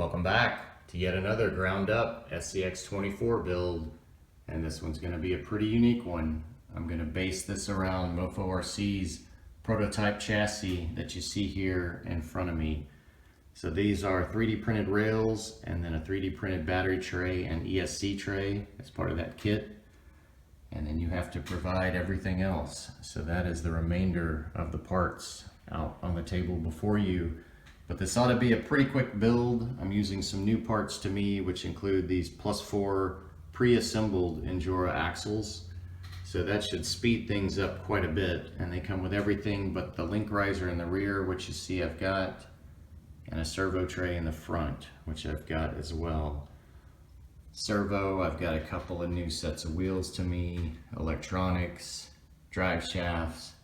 Welcome back to yet another ground up SCX24 build, and this one's going to be a pretty unique one. I'm going to base this around Mofo RC's prototype chassis that you see here in front of me. So these are 3D printed rails and then a 3D printed battery tray and ESC tray as part of that kit. And then you have to provide everything else. So that is the remainder of the parts out on the table before you. But this ought to be a pretty quick build. I'm using some new parts to me, which include these +4 pre-assembled Injora axles. So that should speed things up quite a bit. And they come with everything but the link riser in the rear, which you see I've got, and a servo tray in the front, which I've got as well. Servo, I've got a couple of new sets of wheels to me, electronics, drive shafts,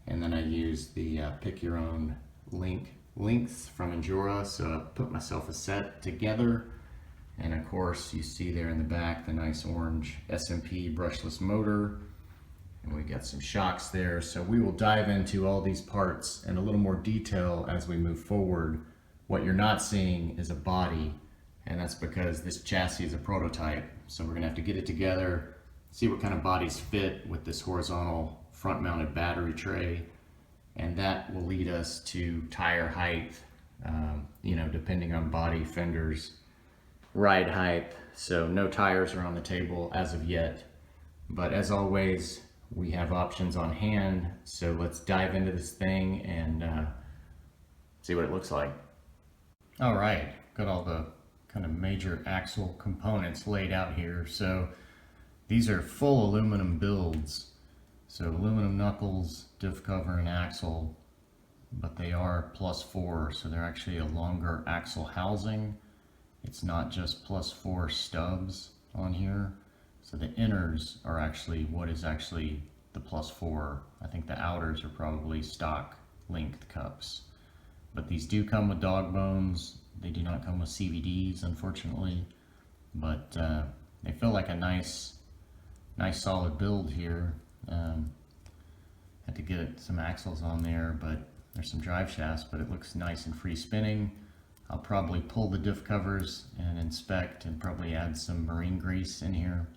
and then I use the pick your own lengths from Injora. So I put myself a set together, and of course you see there in the back the nice orange SMP brushless motor, and we got some shocks there. So we will dive into all these parts in a little more detail as we move forward. What you're not seeing is a body, and that's because this chassis is a prototype. So we're gonna have to get it together, see what kind of bodies fit with this horizontal front mounted battery tray, and that will lead us to tire height, depending on body, fenders, ride height. So no tires are on the table as of yet, but as always, we have options on hand. So let's dive into this thing and see what it looks like. All right, got all the kind of major axle components laid out here. So these are full aluminum builds. So aluminum knuckles, diff cover, and axle, but they are +4, so they're actually a longer axle housing. It's not just +4 stubs on here. So the inners are actually what is actually the +4. I think the outers are probably stock length cups. But these do come with dog bones. They do not come with CVDs, unfortunately, but they feel like a nice solid build here. Had to get some axles on there, but there's some drive shafts, but it looks nice and free spinning. I'll probably pull the diff covers and inspect and probably add some marine grease in here.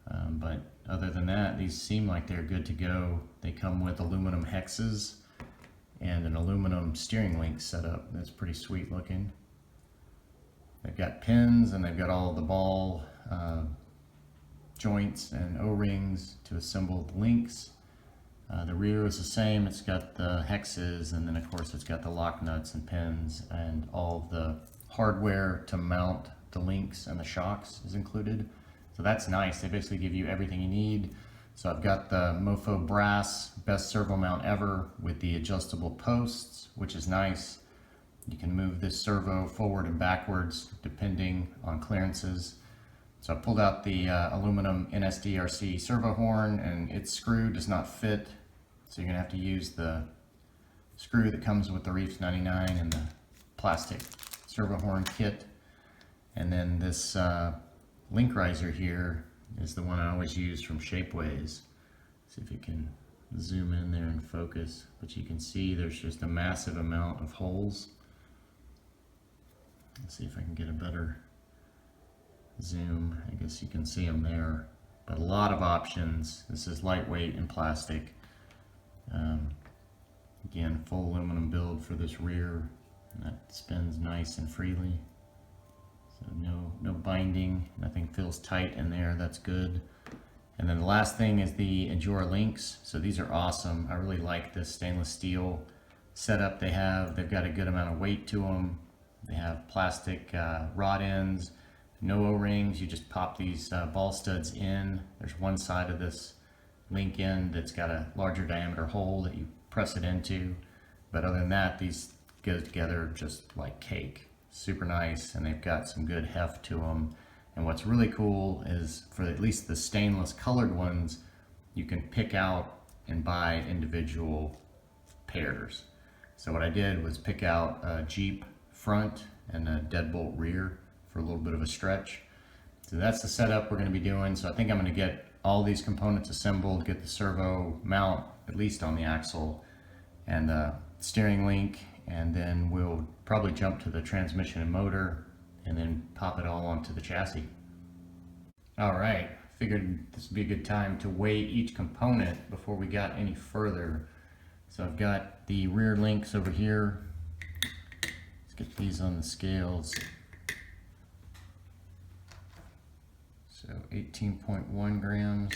But other than that, these seem like they're good to go. They come with aluminum hexes and an aluminum steering link setup. That's pretty sweet looking. They've got pins and they've got all the ball joints and O-rings to assemble the links. The rear is the same. It's got the hexes, and then of course it's got the lock nuts and pins, and all the hardware to mount the links and the shocks is included. So that's nice. They basically give you everything you need. So I've got the Mofo brass best servo mount ever with the adjustable posts, which is nice. You can move this servo forward and backwards depending on clearances. So I pulled out the aluminum NSDRC servo horn, and its screw does not fit. So you're gonna have to use the screw that comes with the Reefs 99 and the plastic servo horn kit. And then this link riser here is the one I always use from Shapeways. See if you can zoom in there and focus, but you can see there's just a massive amount of holes. Let's see if I can get a better zoom. I guess you can see them there, but a lot of options. This is lightweight and plastic. Again, full aluminum build for this rear, and that spins nice and freely. So no binding, nothing feels tight in there. That's good. And then the last thing is the Injora links. So these are awesome. I really like this stainless steel setup they have. They've got a good amount of weight to them. They have plastic rod ends, no O-rings. You just pop these ball studs in. There's one side of this link end that's got a larger diameter hole that you press it into. But other than that, these go together just like cake. Super nice, and they've got some good heft to them. And what's really cool is for at least the stainless colored ones, you can pick out and buy individual pairs. So what I did was pick out a Jeep front and a deadbolt rear for a little bit of a stretch. So that's the setup we're going to be doing. So I think I'm going to get all these components assembled, get the servo mount at least on the axle, and the steering link and then we'll probably jump to the transmission and motor and then pop it all onto the chassis. All right, figured this would be a good time to weigh each component before we got any further. So I've got the rear links over here. Let's get these on the scales. So 18.1 grams.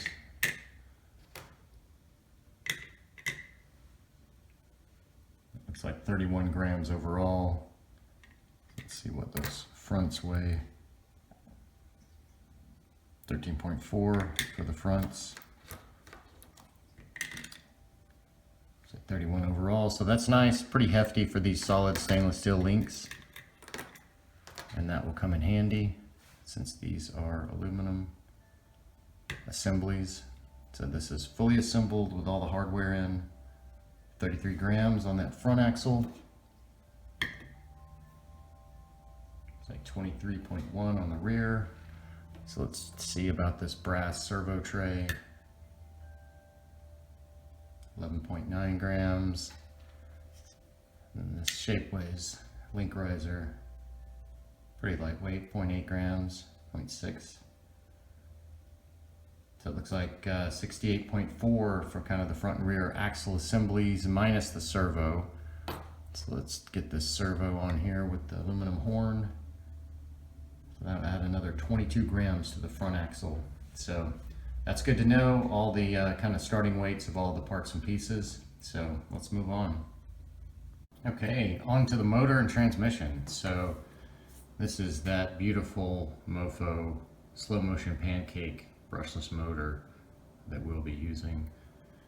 Looks like 31 grams overall. Let's see what those fronts weigh. 13.4 for the fronts. So 31 overall, so that's nice, pretty hefty for these solid stainless steel links. And that will come in handy since these are aluminum assemblies. So this is fully assembled with all the hardware in. 33 grams on that front axle. It's like 23.1 on the rear. So let's see about this brass servo tray. 11.9 grams. And this shapeways link riser. Pretty lightweight, 0.8 grams, 0.6. So it looks like 68.4 for kind of the front and rear axle assemblies minus the servo. So let's get this servo on here with the aluminum horn. So that'll add another 22 grams to the front axle. So that's good to know, all the kind of starting weights of all the parts and pieces. So let's move on. Okay, on to the motor and transmission. So this is that beautiful Mofo slow motion pancake brushless motor that we'll be using.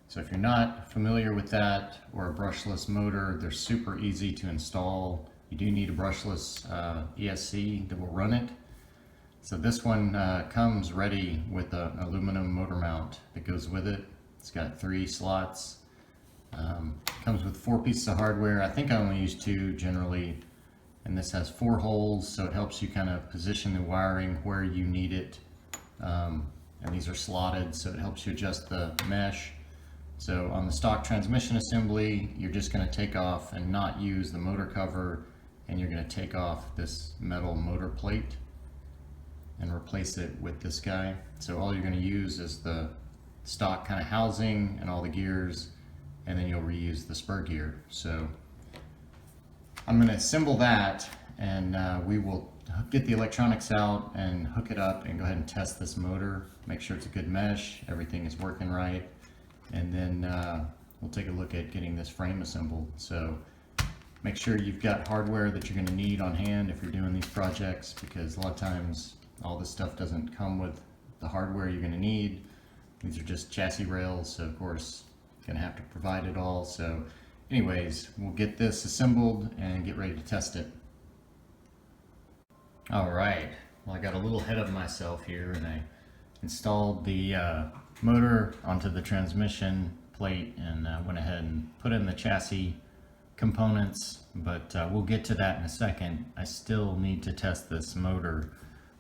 So if you're not familiar with that or a brushless motor, they're super easy to install. You do need a brushless ESC that will run it. So this one comes ready with an aluminum motor mount that goes with it. It's got 3 slots. Comes with 4 pieces of hardware. I think I only use 2 generally. And this has 4 holes, so it helps you kind of position the wiring where you need it. And these are slotted, so it helps you adjust the mesh. So on the stock transmission assembly, you're just going to take off and not use the motor cover, and you're going to take off this metal motor plate and replace it with this guy. So all you're going to use is the stock kind of housing and all the gears, and then you'll reuse the spur gear. So I'm going to assemble that, and we will get the electronics out and hook it up and go ahead and test this motor, make sure it's a good mesh, everything is working right, and then we'll take a look at getting this frame assembled. So make sure you've got hardware that you're going to need on hand if you're doing these projects, because a lot of times all this stuff doesn't come with the hardware you're going to need. These are just chassis rails, so of course you're going to have to provide it all. So anyways, we'll get this assembled and get ready to test it. Alright, well, I got a little ahead of myself here, and I installed the motor onto the transmission plate and went ahead and put in the chassis components, but we'll get to that in a second. I still need to test this motor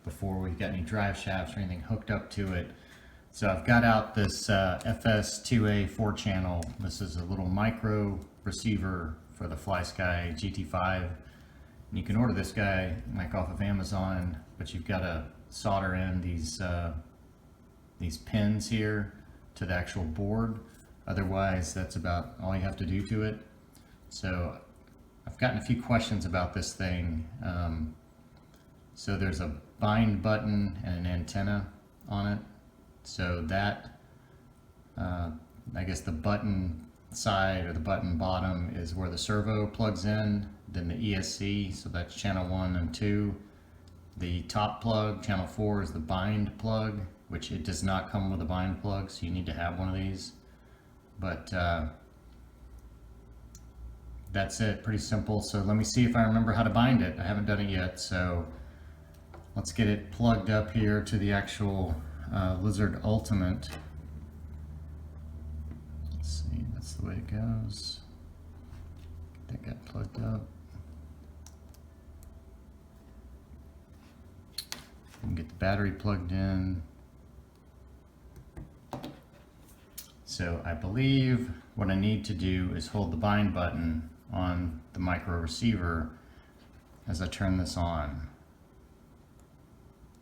before we've got any drive shafts or anything hooked up to it. So I've got out this FS2A 4-channel. This is a little micro receiver for the FlySky GT5. And you can order this guy like off of Amazon, but you've got to solder in these pins here to the actual board. Otherwise, that's about all you have to do to it. So I've gotten a few questions about this thing. So there's a bind button and an antenna on it. So that, I guess the button side or the button bottom is where the servo plugs in, then the ESC, so that's channel 1 and 2. The top plug, channel 4, is the bind plug, which it does not come with a bind plug, so you need to have one of these. But that's it, pretty simple. So let me see if I remember how to bind it. I haven't done it yet, so let's get it plugged up here to the actual Lizard Ultimate. Let's see, that's the way it goes. That got plugged up. And get the battery plugged in. So I believe what I need to do is hold the bind button on the micro receiver as I turn this on.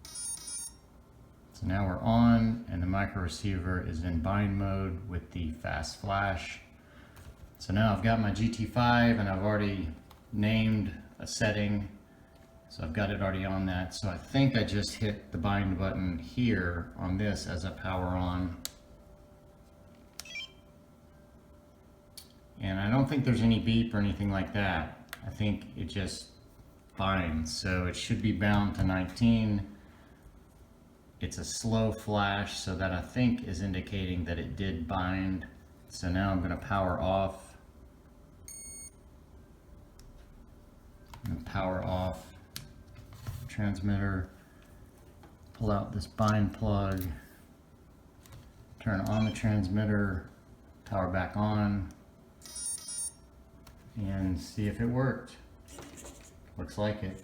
So now we're on and the micro receiver is in bind mode with the fast flash. So now I've got my GT5 and I've already named a setting. So I've got it already on that. So I think I just hit the bind button here on this as I power on. And I don't think there's any beep or anything like that. I think it just binds. So it should be bound to 19. It's a slow flash, so that I think is indicating that it did bind. So now I'm going to power off. I'm going to power off transmitter, pull out this bind plug, turn on the transmitter, power back on, and see if it worked. Looks like it.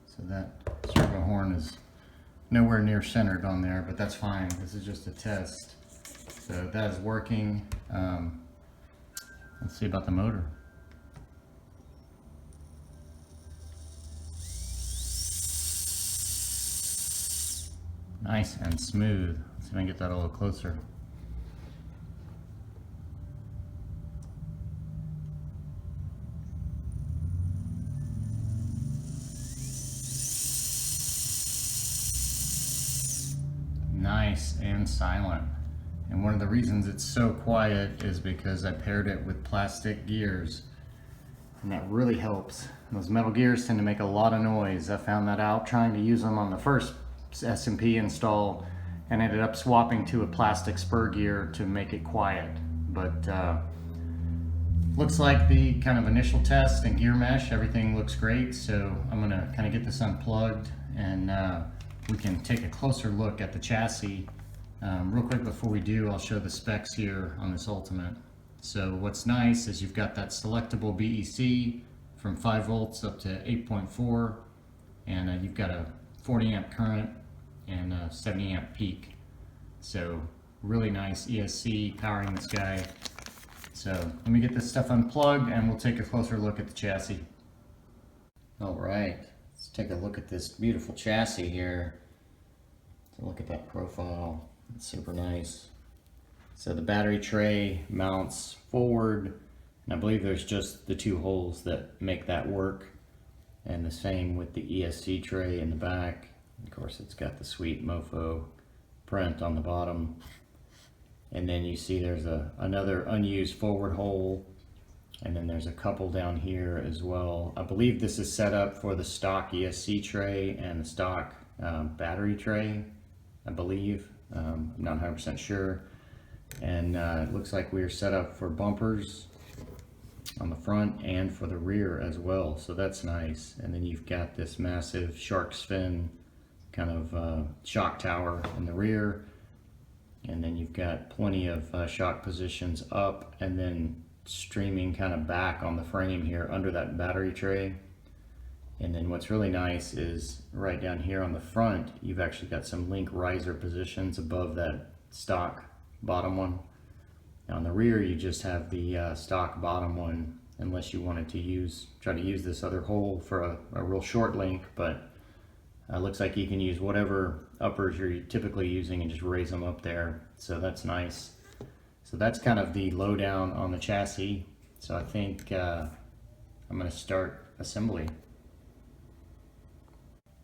So that servo horn is nowhere near centered on there, but that's fine. This is just a test. So that is working. Let's see about the motor. Nice and smooth. Let's see if I can get that a little closer. Nice and silent. And one of the reasons it's so quiet is because I paired it with plastic gears, and that really helps. Those metal gears tend to make a lot of noise. I found that out trying to use them on the first SMP install and ended up swapping to a plastic spur gear to make it quiet. But looks like the kind of initial test and gear mesh, everything looks great. So I'm gonna kind of get this unplugged and we can take a closer look at the chassis. Real quick before we do, I'll show the specs here on this Ultimate. So what's nice is you've got that selectable BEC from 5 volts up to 8.4, and you've got a 40 amp current and a 70 amp peak. So really nice ESC powering this guy. So let me get this stuff unplugged and we'll take a closer look at the chassis. All right, let's take a look at this beautiful chassis here. So look at that profile, it's super nice. So the battery tray mounts forward, and I believe there's just the 2 holes that make that work. And the same with the ESC tray in the back. Of course, it's got the sweet Mofo print on the bottom. And then you see there's another unused forward hole. And then there's a couple down here as well. I believe this is set up for the stock ESC tray and the stock battery tray, I believe. I'm not 100% sure. And it looks like we're set up for bumpers on the front and for the rear as well, so that's nice. And then you've got this massive shark's fin kind of shock tower in the rear, and then you've got plenty of shock positions up and then streaming kind of back on the frame here under that battery tray. And then what's really nice is right down here on the front, you've actually got some link riser positions above that stock bottom one. Now on the rear, you just have the stock bottom one, unless you wanted to try to use this other hole for a real short link, but looks like you can use whatever uppers you're typically using and just raise them up there. So that's nice. So that's kind of the lowdown on the chassis. So I think I'm going to start assembly.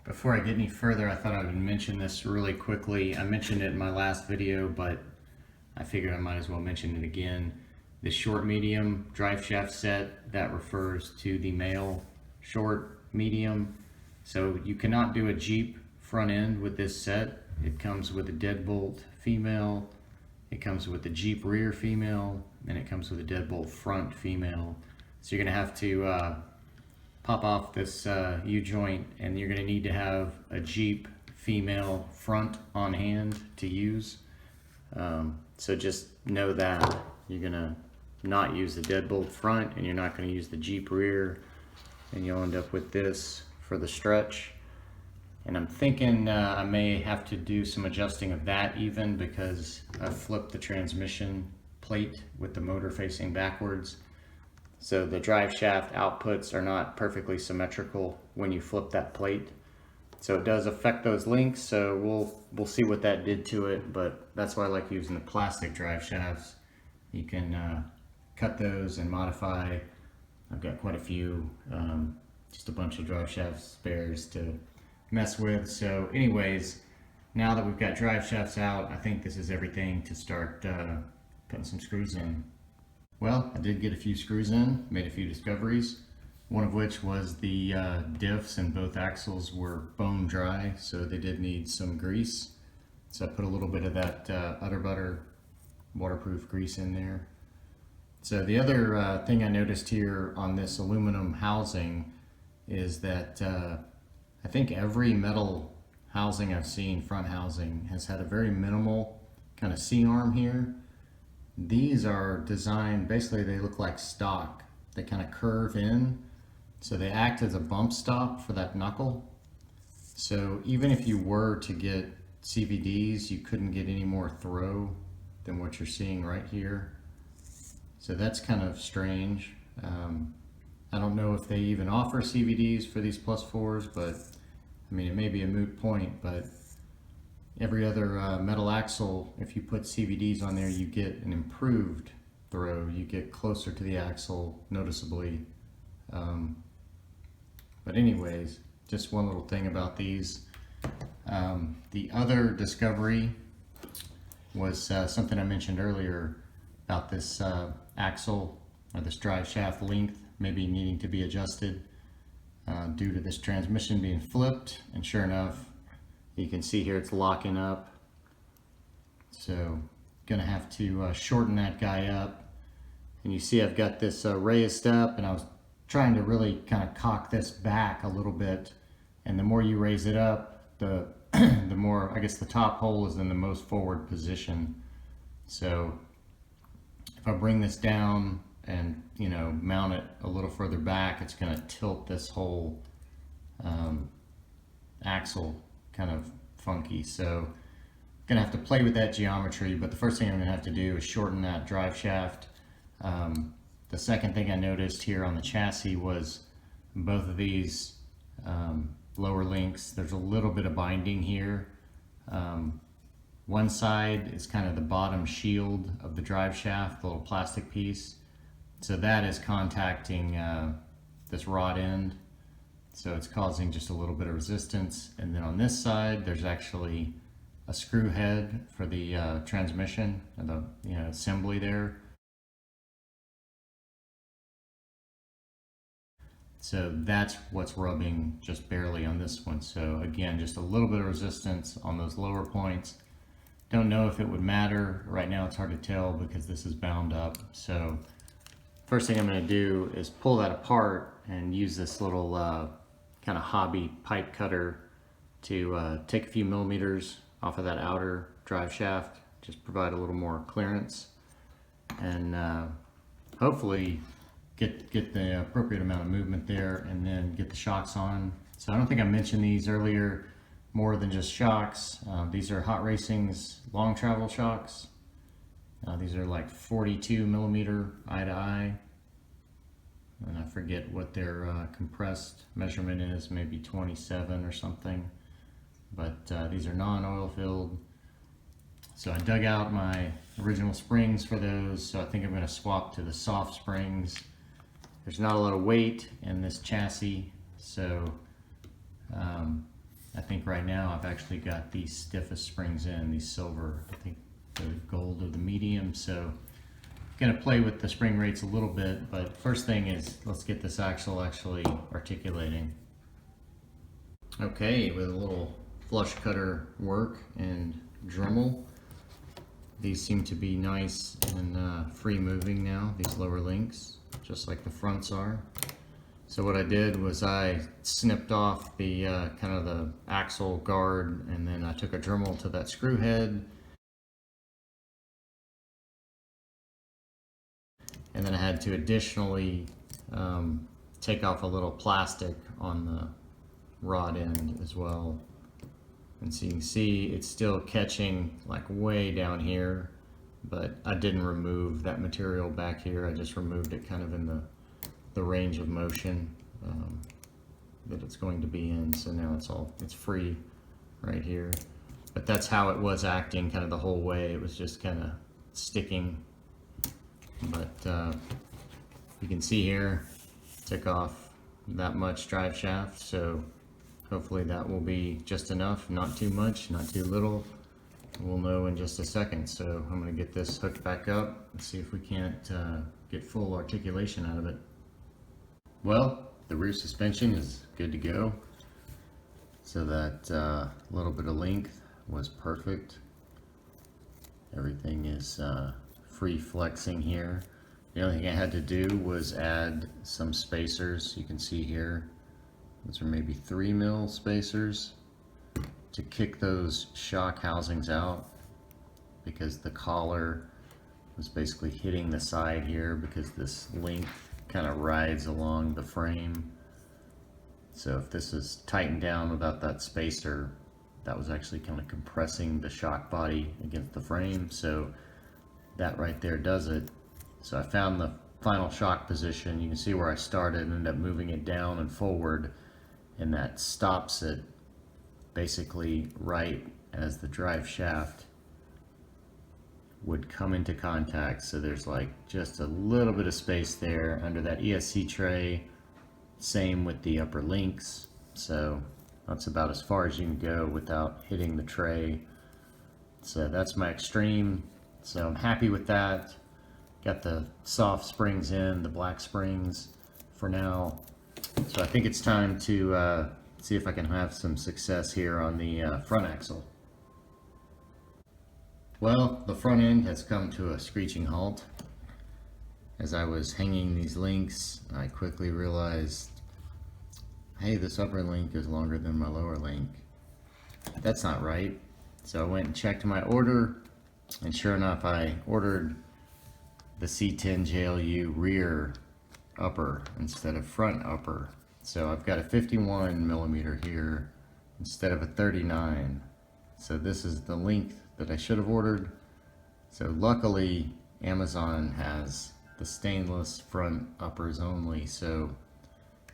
Before I get any further, I thought I would mention this really quickly. I mentioned it in my last video, but I figured I might as well mention it again. The short medium drive shaft set, that refers to the male short medium. So you cannot do a Jeep front end with this set. It comes with a deadbolt female, it comes with the Jeep rear female, and it comes with a deadbolt front female. So you're gonna have to pop off this U-joint, and you're gonna need to have a Jeep female front on hand to use. So just know that you're gonna not use the deadbolt front and you're not gonna use the Jeep rear, and you'll end up with this for the stretch. And I'm thinking I may have to do some adjusting of that even, because I flipped the transmission plate with the motor facing backwards. So the drive shaft outputs are not perfectly symmetrical when you flip that plate. So it does affect those links, so we'll see what that did to it, but that's why I like using the plastic drive shafts. You can cut those and modify. I've got quite a few, just a bunch of drive shaft spares to mess with. So anyways, now that we've got drive shafts out, I think this is everything to start putting some screws in. Well, I did get a few screws in, made a few discoveries. One of which was the diffs in both axles were bone dry, so they did need some grease. So I put a little bit of that Utter Butter waterproof grease in there. So the other thing I noticed here on this aluminum housing is that I think every metal housing I've seen, front housing, has had a very minimal kind of C-arm here. These are designed, basically they look like stock. They kind of curve in. So they act as a bump stop for that knuckle. So even if you were to get CVDs, you couldn't get any more throw than what you're seeing right here. So that's kind of strange. I don't know if they even offer CVDs for these plus 4s, but I mean, it may be a moot point, but every other metal axle, if you put CVDs on there, you get an improved throw. You get closer to the axle noticeably. But anyways, just one little thing about these. The other discovery was something I mentioned earlier about this axle or this drive shaft length maybe needing to be adjusted due to this transmission being flipped. And sure enough, you can see here it's locking up. So gonna have to shorten that guy up. And you see I've got this raised up, and I was trying to really kind of cock this back a little bit, and the more you raise it up, the more, I guess, the top hole is in the most forward position. So if I bring this down and, you know, mount it a little further back, it's going to tilt this whole axle kind of funky. So I'm going to have to play with that geometry, but the first thing I'm going to have to do is shorten that drive shaft. The second thing I noticed here on the chassis was both of these lower links, there's a little bit of binding here. One side is kind of the bottom shield of the drive shaft, the little plastic piece. So that is contacting this rod end. So it's causing just a little bit of resistance. And then on this side, there's actually a screw head for the transmission, and the assembly there. So that's what's rubbing just barely on this one. So again, just a little bit of resistance on those lower points. Don't know if it would matter. Right now it's hard to tell because this is bound up. So first thing I'm going to do is pull that apart and use this little kind of hobby pipe cutter to take a few millimeters off of that outer drive shaft, just provide a little more clearance, and hopefully get the appropriate amount of movement there, and then get the shocks on. So I don't think I mentioned these earlier, more than just shocks. These are Hot Racing's long travel shocks. These are like 42 millimeter eye to eye, and I forget what their compressed measurement is, maybe 27 or something, but these are non-oil filled. So I dug out my original springs for those, so I think I'm going to swap to the soft springs. There's not a lot of weight in this chassis, so I think right now I've actually got the stiffest springs in, these silver. I think the gold or the medium, so I'm going to play with the spring rates a little bit, but first thing is let's get this axle actually articulating. Okay, with a little flush cutter work and Dremel, these seem to be nice and free moving now, these lower links, just like the fronts are. So what I did was I snipped off the kind of the axle guard, and then I took a Dremel to that screw head, and then I had to additionally take off a little plastic on the rod end as well. And so you can see it's still catching like way down here, but I didn't remove that material back here. I just removed it kind of in the range of motion that it's going to be in. So now it's free right here. But that's how it was acting kind of the whole way. It was just kind of sticking. But you can see here, took off that much drive shaft. So hopefully that will be just enough, not too much, not too little. We'll know in just a second. So I'm going to get this hooked back up and see if we can't get full articulation out of it. Well, the rear suspension is good to go. So that little bit of length was perfect. Everything is free flexing here. The only thing I had to do was add some spacers. You can see here, those are maybe 3 mil spacers to kick those shock housings out, because the collar was basically hitting the side here because this length kind of rides along the frame. So if this is tightened down without that spacer, that was actually kind of compressing the shock body against the frame. So that right there does it. So I found the final shock position. You can see where I started and ended up moving it down and forward, and that stops it basically right as the drive shaft would come into contact. So there's like just a little bit of space there under that ESC tray. Same with the upper links. So that's about as far as you can go without hitting the tray. So that's my extreme. So I'm happy with that. Got the soft springs in, the black springs for now. So I think it's time to see if I can have some success here on the front axle. Well, the front end has come to a screeching halt. As I was hanging these links, I quickly realized, hey, this upper link is longer than my lower link. That's not right. So I went and checked my order, and sure enough, I ordered the C10 JLU rear upper instead of front upper. So I've got a 51 millimeter here instead of a 39. So this is the length that I should have ordered. So luckily Amazon has the stainless front uppers only. So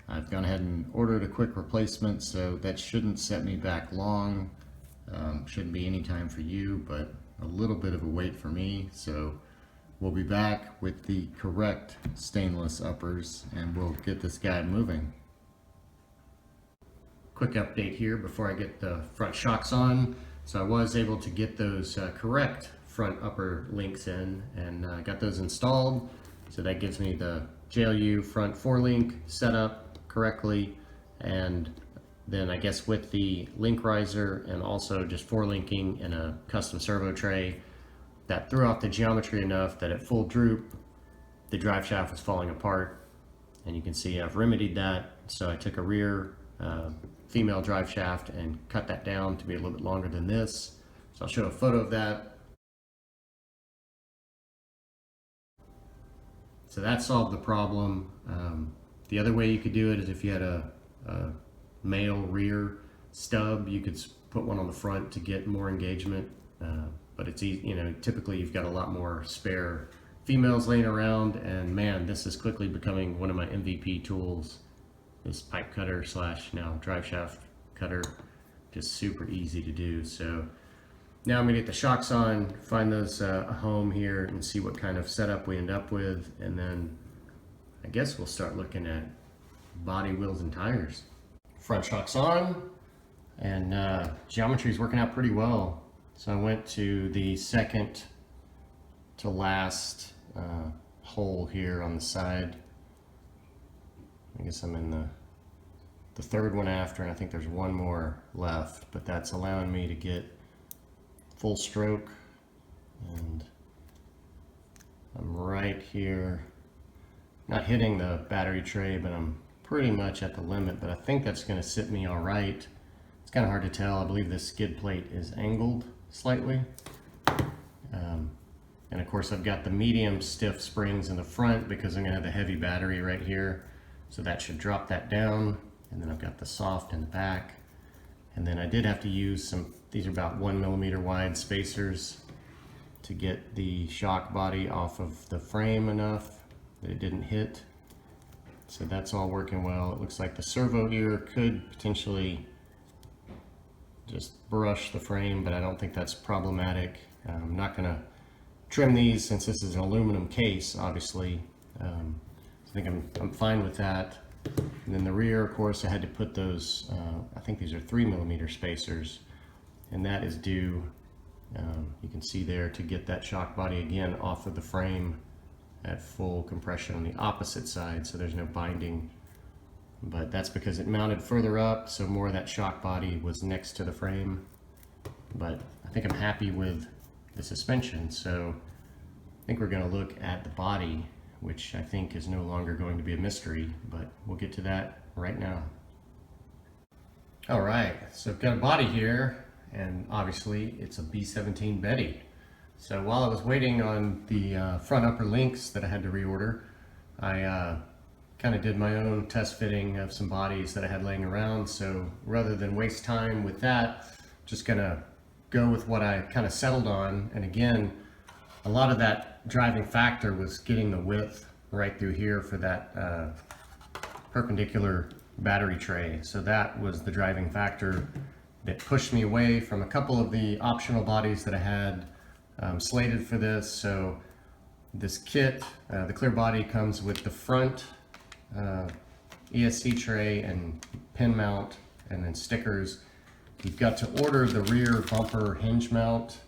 I've gone ahead and ordered a quick replacement, so that shouldn't set me back long. Shouldn't be any time for you, but a little bit of a wait for me. So we'll be back with the correct stainless uppers and we'll get this guy moving. Quick update here before I get the front shocks on. So I was able to get those correct front upper links in, and got those installed. So that gives me the JLU front 4-link set up correctly, and then I guess with the link riser and also just 4-linking in a custom servo tray, that threw off the geometry enough that at full droop the drive shaft was falling apart, and you can see I've remedied that. So I took a rear female drive shaft and cut that down to be a little bit longer than this. So I'll show a photo of that. So that solved the problem. The other way you could do it is if you had a male rear stub, you could put one on the front to get more engagement. But it's easy, you know, typically you've got a lot more spare females laying around, and man, this is quickly becoming one of my MVP tools. This pipe cutter slash now drive shaft cutter, just super easy to do. So now I'm gonna get the shocks on, find those a home here, and see what kind of setup we end up with, and then I guess we'll start looking at body, wheels, and tires. Front shocks on, and geometry is working out pretty well. So I went to the second to last hole here on the side. I guess I'm in the third one after, and I think there's one more left, but that's allowing me to get full stroke, and I'm right here, not hitting the battery tray, but I'm pretty much at the limit, but I think that's going to sit me all right. It's kind of hard to tell. I believe this skid plate is angled slightly, and of course I've got the medium stiff springs in the front because I'm going to have the heavy battery right here. So that should drop that down, and then I've got the soft in the back. And then I did have to use some, these are about 1 millimeter wide spacers to get the shock body off of the frame enough that it didn't hit. So that's all working well. It looks like the servo here could potentially just brush the frame, but I don't think that's problematic. I'm not going to trim these since this is an aluminum case, obviously. I think I'm fine with that. And then the rear, of course, I had to put those, I think these are 3mm spacers, and that is due, you can see there, to get that shock body again off of the frame at full compression on the opposite side, so there's no binding. But that's because it mounted further up, so more of that shock body was next to the frame. But I think I'm happy with the suspension, so I think we're going to look at the body, which I think is no longer going to be a mystery, but we'll get to that right now. All right, so I've got a body here, and obviously it's a B-17 Betty. So while I was waiting on the front upper links that I had to reorder, I kind of did my own test fitting of some bodies that I had laying around. So rather than waste time with that, just gonna go with what I kind of settled on. And again, a lot of that driving factor was getting the width right through here for that perpendicular battery tray. So that was the driving factor that pushed me away from a couple of the optional bodies that I had slated for this. So this kit, the clear body, comes with the front ESC tray and pin mount, and then stickers. You've got to order the rear bumper hinge mount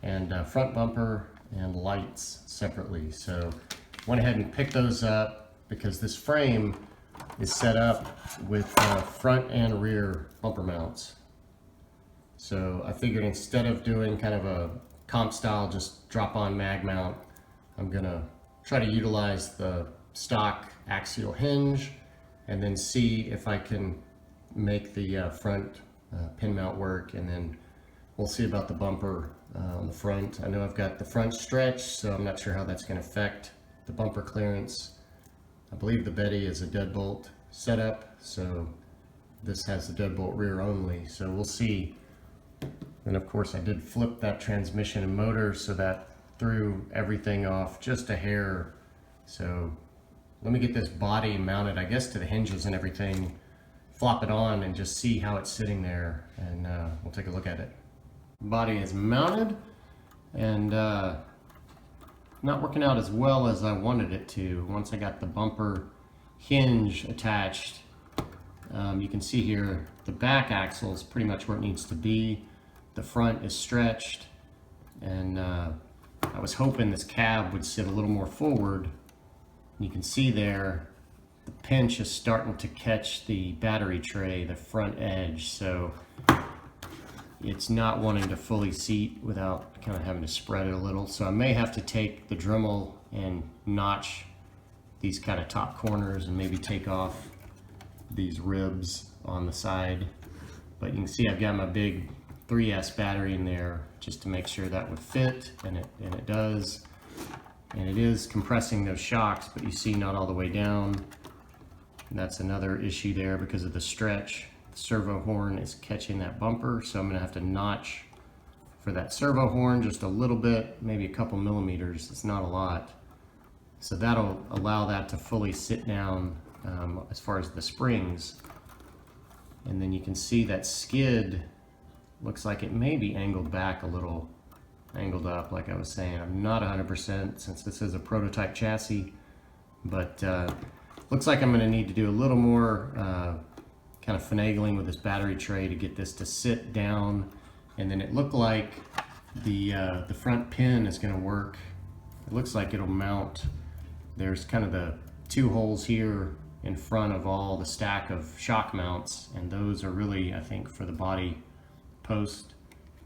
and front bumper and lights separately. So went ahead and picked those up because this frame is set up with front and rear bumper mounts. So I figured instead of doing kind of a comp style just drop on mag mount, I'm gonna try to utilize the stock axial hinge and then see if I can make the front pin mount work, and then we'll see about the bumper on the front. I know I've got the front stretch, so I'm not sure how that's going to affect the bumper clearance. I believe the Betty is a deadbolt setup, so this has the deadbolt rear only, so we'll see. And of course I did flip that transmission and motor, so that threw everything off just a hair. So let me get this body mounted, I guess, to the hinges and everything, flop it on and just see how it's sitting there, and we'll take a look at it. Body is mounted and not working out as well as I wanted it to. Once I got the bumper hinge attached, you can see here the back axle is pretty much where it needs to be. The front is stretched, and I was hoping this cab would sit a little more forward. You can see there the pinch is starting to catch the battery tray, the front edge, so it's not wanting to fully seat without kind of having to spread it a little. So I may have to take the Dremel and notch these kind of top corners and maybe take off these ribs on the side. But you can see I've got my big 3S battery in there just to make sure that would fit, and it does. And it is compressing those shocks, but you see not all the way down. And that's another issue there because of the stretch. The servo horn is catching that bumper, so I'm going to have to notch for that servo horn just a little bit, maybe a couple millimeters. It's not a lot. So that'll allow that to fully sit down as far as the springs. And then you can see that skid looks like it may be angled back a little, angled up, like I was saying. I'm not 100% since this is a prototype chassis, but looks like I'm going to need to do a little more kind of finagling with this battery tray to get this to sit down. And then it looked like the front pin is going to work. It looks like it'll mount. There's kind of the two holes here in front of all the stack of shock mounts, and those are really, I think, for the body post.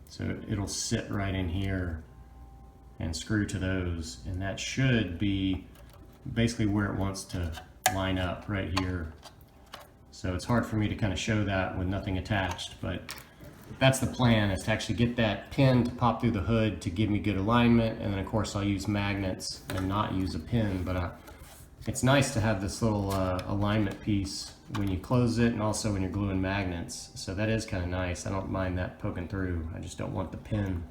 So it'll sit right in here and screw to those, and that should be basically where it wants to line up, right here. So it's hard for me to kind of show that with nothing attached, but that's the plan, is to actually get that pin to pop through the hood to give me good alignment, and then of course I'll use magnets and not use a pin. But it's nice to have this little alignment piece when you close it, and also when you're gluing magnets. So that is kind of nice. I don't mind that poking through. I just don't want the pin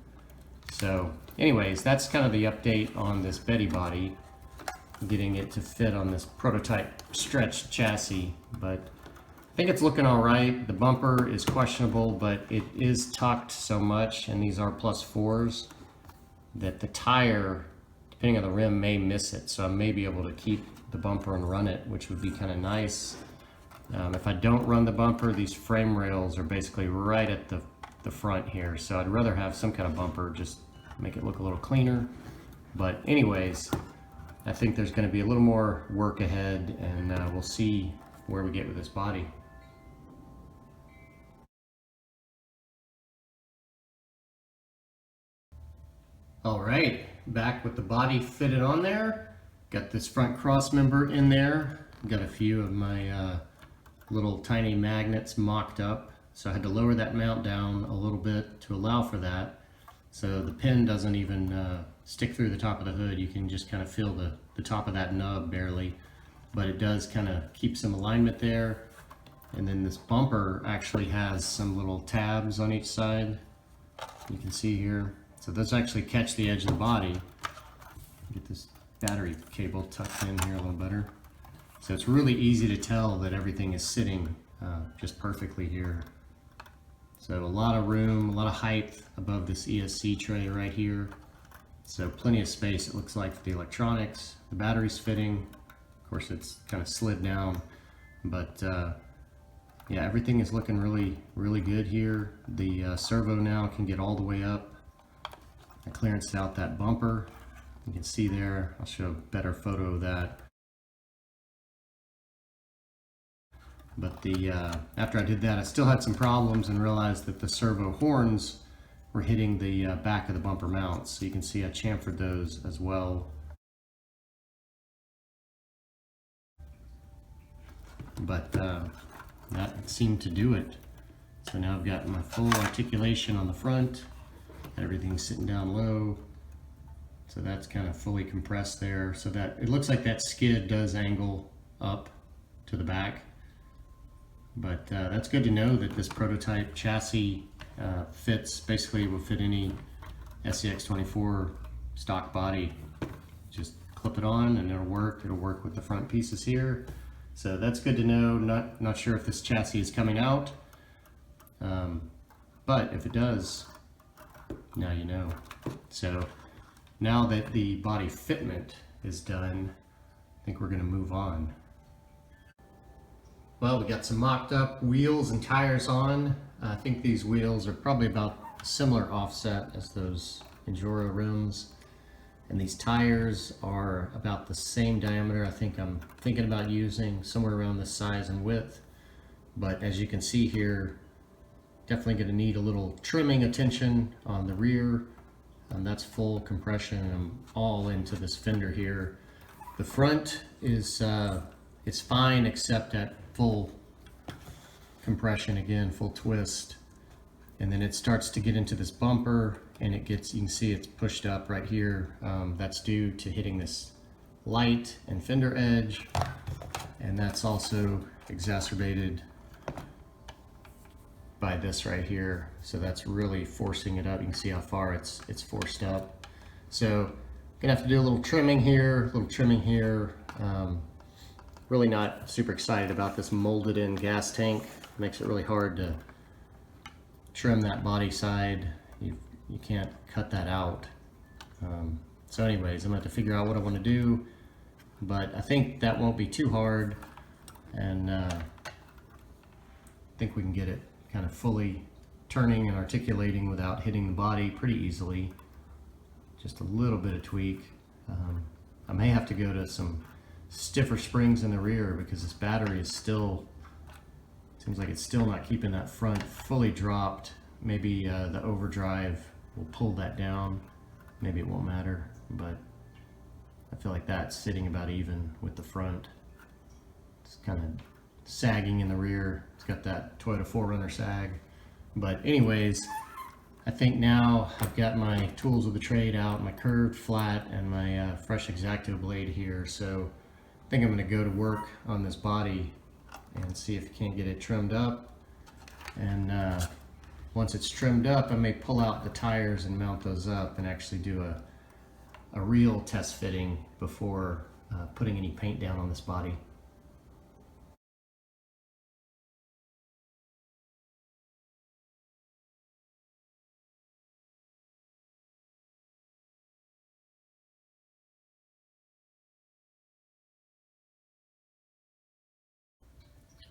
So anyways, that's kind of the update on this Betty body, getting it to fit on this prototype stretched chassis. But I think it's looking all right. The bumper is questionable, but it is tucked so much, and these are +4s, that the tire, depending on the rim, may miss it. So I may be able to keep the bumper and run it, which would be kind of nice. If I don't run the bumper, these frame rails are basically right at the front here. So I'd rather have some kind of bumper, just make it look a little cleaner. But anyways, I think there's going to be a little more work ahead, and we'll see where we get with this body. All right, back with the body fitted on there. Got this front cross member in there. Got a few of my little tiny magnets mocked up. So I had to lower that mount down a little bit to allow for that. So the pin doesn't even stick through the top of the hood. You can just kind of feel the top of that nub barely, but it does kind of keep some alignment there. And then this bumper actually has some little tabs on each side. You can see here. So those actually catch the edge of the body. Get this battery cable tucked in here a little better. So it's really easy to tell that everything is sitting just perfectly here. So a lot of room, a lot of height above this ESC tray right here. So plenty of space, it looks like, for the electronics. The battery's fitting. Of course, it's kind of slid down, but yeah, everything is looking really good here. The servo now can get all the way up. I clearanced out that bumper. You can see there, I'll show a better photo of that. But after I did that, I still had some problems and realized that the servo horns were hitting the back of the bumper mounts. So you can see I chamfered those as well. But that seemed to do it. So now I've got my full articulation on the front. Everything's sitting down low. So that's kind of fully compressed there. So that it looks like that skid does angle up to the back. But that's good to know that this prototype chassis fits, basically will fit any SCX24 stock body. Just clip it on and it'll work. It'll work with the front pieces here. So that's good to know. Not sure if this chassis is coming out, but if it does, now you know. So now that the body fitment is done, I think we're going to move on. Well, we got some mocked up wheels and tires on. I think these wheels are probably about similar offset as those Injora rims. And these tires are about the same diameter. I think I'm thinking about using somewhere around this size and width. But as you can see here, definitely going to need a little trimming attention on the rear. And that's full compression. I'm all into this fender here. The front is it's fine except at full compression again, full twist. And then it starts to get into this bumper and it gets, you can see it's pushed up right here. That's due to hitting this light and fender edge. And that's also exacerbated by this right here. So that's really forcing it up. You can see how far it's forced up. So gonna have to do a little trimming here, a little trimming here. Really not super excited about this molded in gas tank. Makes it really hard to trim that body side. You can't cut that out. So anyways, I'm gonna have to figure out what I want to do, but I think that won't be too hard, and I think we can get it kind of fully turning and articulating without hitting the body pretty easily. Just a little bit of tweak. I may have to go to some stiffer springs in the rear because this battery is still, seems like it's still not keeping that front fully dropped. Maybe the overdrive will pull that down. Maybe it won't matter, but I feel like that's sitting about even with the front. It's kind of sagging in the rear. It's got that Toyota 4Runner sag. But anyways, I think now I've got my tools of the trade out, my curved flat and my fresh X-Acto blade here. So I think I'm going to go to work on this body and see if I can't get it trimmed up, and once it's trimmed up, I may pull out the tires and mount those up and actually do a real test fitting before putting any paint down on this body.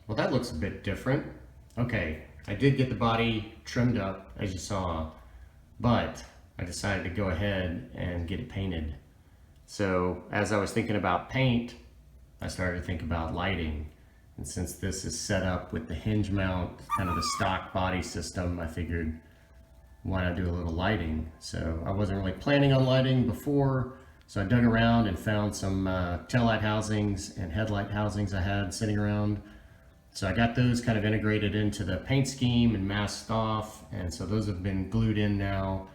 Well, that looks a bit different. Okay, I did get the body trimmed up, as you saw, but I decided to go ahead and get it painted. So as I was thinking about paint, I started to think about lighting. And since this is set up with the hinge mount, kind of the stock body system, I figured, why not do a little lighting? So I wasn't really planning on lighting before, so I dug around and found some taillight housings and headlight housings I had sitting around. So I got those kind of integrated into the paint scheme and masked off, and so those have been glued in now.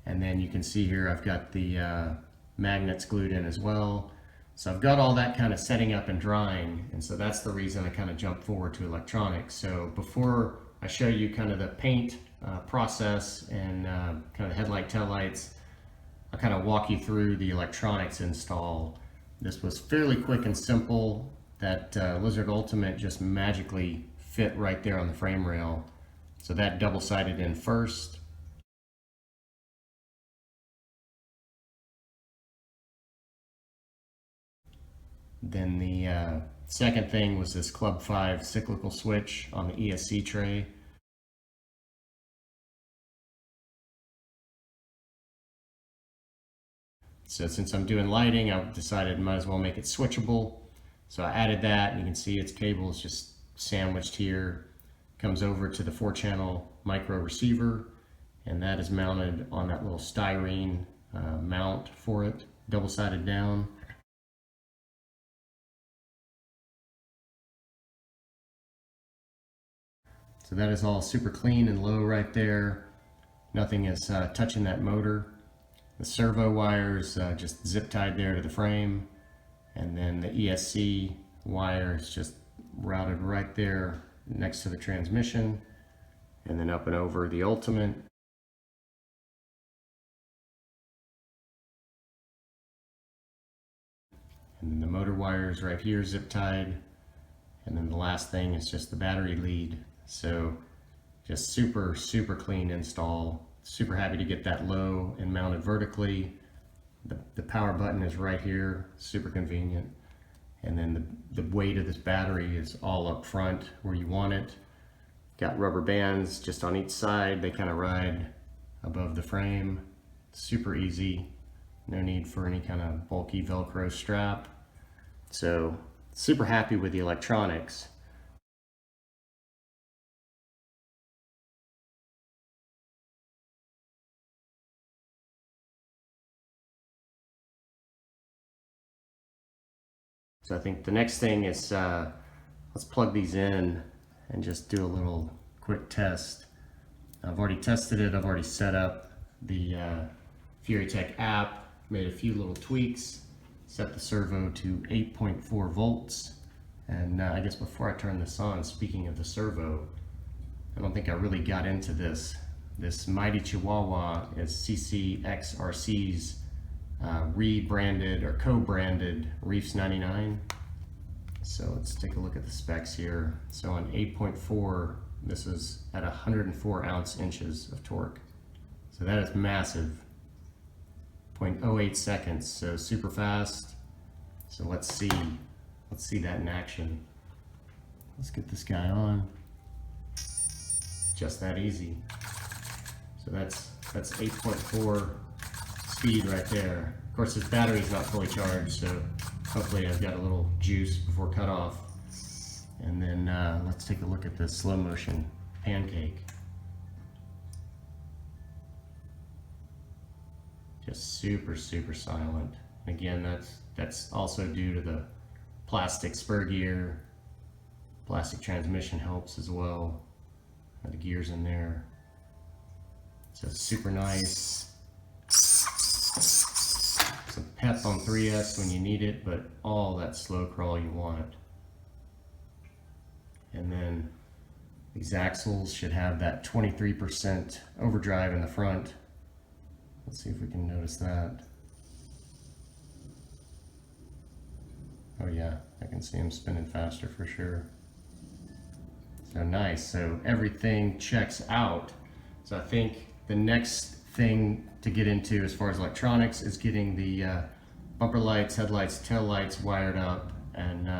And then you can see here I've got the magnets glued in as well. So I've got all that kind of setting up and drying, and so that's the reason I kind of jumped forward to electronics. So before I show you kind of the paint process and kind of headlight taillights, I'll kind of walk you through the electronics install. This was fairly quick and simple. That Lizard Ultimate just magically fit right there on the frame rail. So that double-sided in first. Then the second thing was this Club 5 cyclical switch on the ESC tray. So since I'm doing lighting, I decided might as well make it switchable. So I added that, and you can see its cable is just sandwiched here. Comes over to the 4-channel micro receiver, and that is mounted on that little styrene mount for it, double-sided down. So that is all super clean and low right there. Nothing is touching that motor. The servo wires just zip tied there to the frame. And then the ESC wire is just routed right there next to the transmission, and then up and over the Ultimate. And then the motor wires right here zip tied. And then the last thing is just the battery lead. So just super, super clean install. Super happy to get that low and mounted vertically. The power button is right here, super convenient. And then the weight of this battery is all up front where you want it. Got rubber bands just on each side. They kind of ride above the frame. Super easy. No need for any kind of bulky Velcro strap. So super happy with the electronics. So I think the next thing is let's plug these in and just do a little quick test. I've already tested it. I've already set up the FURITEK app, made a few little tweaks, set the servo to 8.4 volts. And I guess before I turn this on, speaking of the servo, I don't think I really got into this. This Mighty Chihuahua is CCxRC's rebranded or co-branded Reefs 99. So let's take a look at the specs here. So on 8.4, this is at 104 ounce-inches of torque. So that is massive. 0.08 seconds, so super fast. So let's see that in action. Let's get this guy on. Just that easy. So that's 8.4 speed right there. Of course, this battery is not fully charged, so hopefully I've got a little juice before cutoff. And then let's take a look at this slow motion pancake. Just super, super silent. Again, that's also due to the plastic spur gear. Plastic transmission helps as well. The gears in there. So it's super nice. Some pep on 3S when you need it, but all that slow crawl you want. And then the These axles should have that 23% overdrive in the front. Let's see if we can notice that. Oh yeah, I can see them spinning faster for sure. So nice, so everything checks out. So I think the next thing to get into as far as electronics is getting the bumper lights, headlights, tail lights wired up, and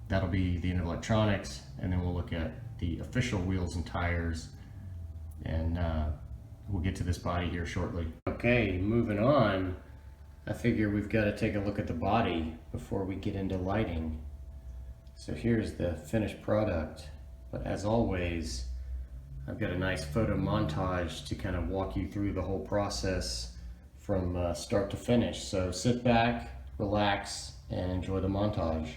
that'll be the end of electronics. And then we'll look at the official wheels and tires, and we'll get to this body here shortly. Okay, moving on. I figure we've got to take a look at the body before we get into lighting. So here's the finished product, but as always, I've got a nice photo montage to kind of walk you through the whole process from start to finish. So sit back, relax, and enjoy the montage.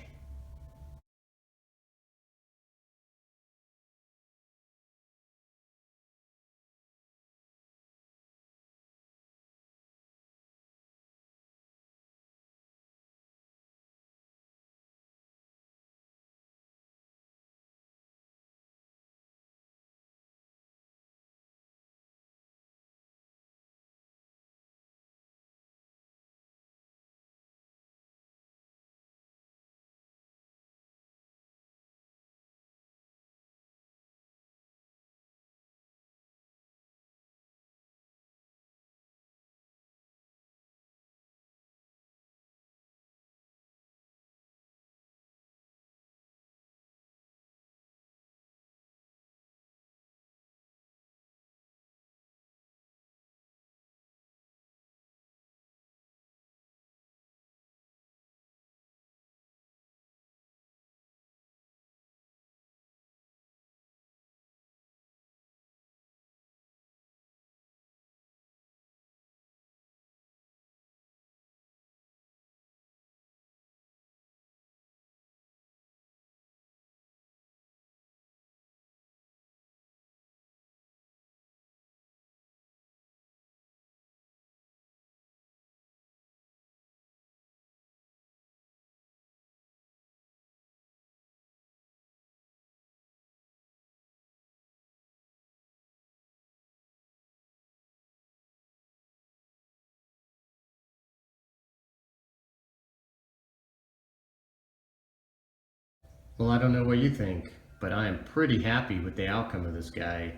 Well, I don't know what you think, but I am pretty happy with the outcome of this guy.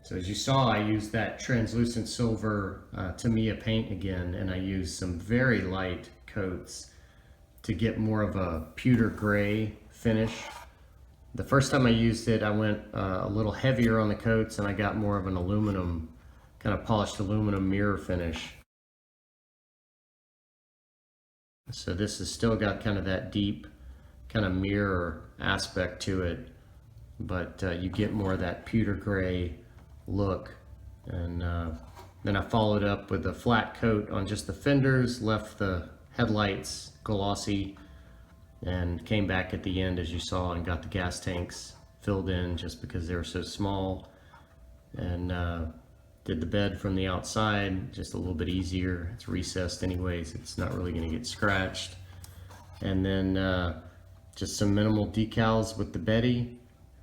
So as you saw, I used that translucent silver Tamiya paint again, and I used some very light coats to get more of a pewter gray finish. The first time I used it, I went a little heavier on the coats, and I got more of an aluminum, kind of polished aluminum mirror finish. So this has still got kind of that deep kind of mirror aspect to it, but you get more of that pewter gray look. And then I followed up with a flat coat on just the fenders, left the headlights glossy, and came back at the end, as you saw, and got the gas tanks filled in just because they were so small, and did the bed from the outside just a little bit easier. It's recessed anyways, it's not really going to get scratched. And then just some minimal decals with the Betty.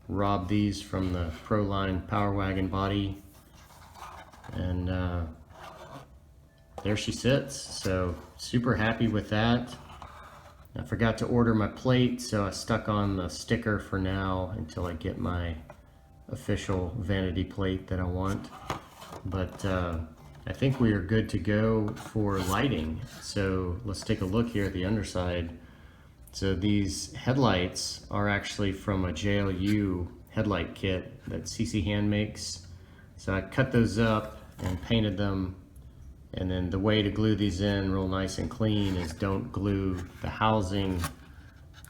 Robbed these from the Proline Power Wagon body, and there she sits. So super happy with that. I forgot to order my plate, so I stuck on the sticker for now until I get my official vanity plate that I want. But I think we are good to go for lighting. So let's take a look here at the underside. So these headlights are actually from a JLU headlight kit that CC Hand makes. So I cut those up and painted them, and then the way to glue these in real nice and clean is don't glue the housing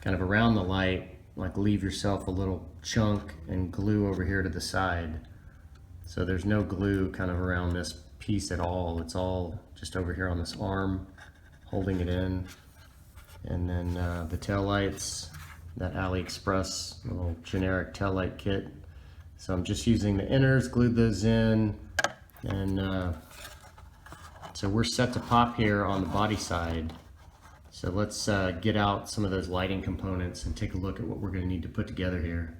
kind of around the light, like leave yourself a little chunk and glue over here to the side. So there's no glue kind of around this piece at all. It's all just over here on this arm holding it in. And then the tail lights, that AliExpress little generic tail light kit. So I'm just using the inners, glued those in, and so we're set to pop here on the body side. So let's get out some of those lighting components and take a look at what we're going to need to put together here.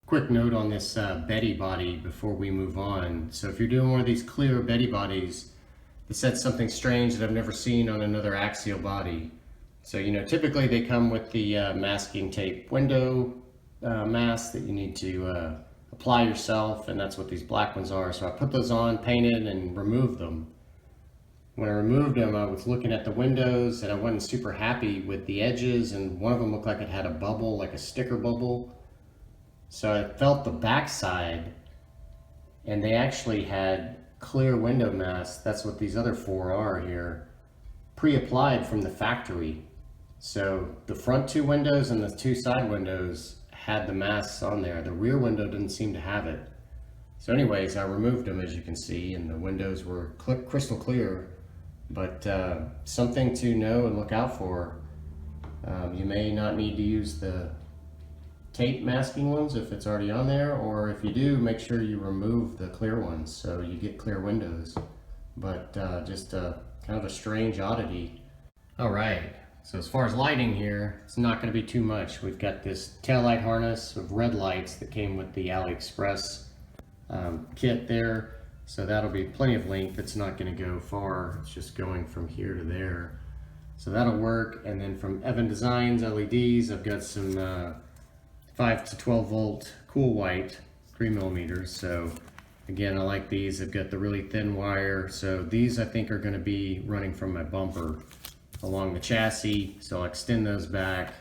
Quick note on this Betty body before we move on. So if you're doing one of these clear Betty bodies, this said something strange that I've never seen on another axial body. So, you know, typically they come with the masking tape window mask that you need to apply yourself, and that's what these black ones are. So I put those on, painted, and removed them. When I removed them, I was looking at the windows and I wasn't super happy with the edges, and one of them looked like it had a bubble, like a sticker bubble. So I felt the backside, and they actually had clear window masks. That's what these other four are here, pre-applied from the factory. So the front two windows and the two side windows had the masks on there. The rear window didn't seem to have it. So anyways, I removed them, as you can see, and the windows were crystal clear. But something to know and look out for. You may not need to use the tape masking ones if it's already on there, or if you do, make sure you remove the clear ones so you get clear windows. But just kind of a strange oddity. All right, so as far as lighting here, it's not going to be too much. We've got this taillight harness of red lights that came with the AliExpress kit there. So that'll be plenty of length. It's not going to go far. It's just going from here to there. So that'll work. And then from Evan Designs LEDs, I've got some 5 to 12 volt cool white 3mm. So again, I like these. I've got the really thin wire. So these I think are going to be running from my bumper along the chassis. So I'll extend those back.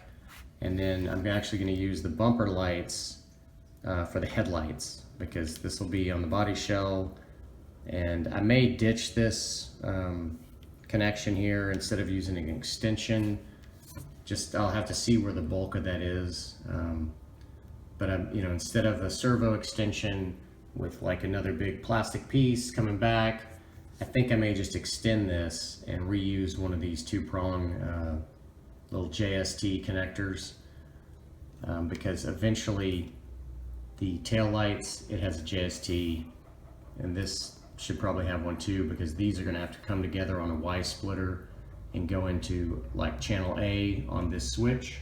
And then I'm actually going to use the bumper lights for the headlights, because this will be on the body shell. And I may ditch this connection here instead of using an extension. Just I'll have to see where the bulk of that is. But I'm, you know, instead of a servo extension with like another big plastic piece coming back, I think I may just extend this and reuse one of these two-prong little JST connectors, because eventually the tail lights, it has a JST, and this should probably have one too, because these are going to have to come together on a Y splitter and go into like channel A on this switch,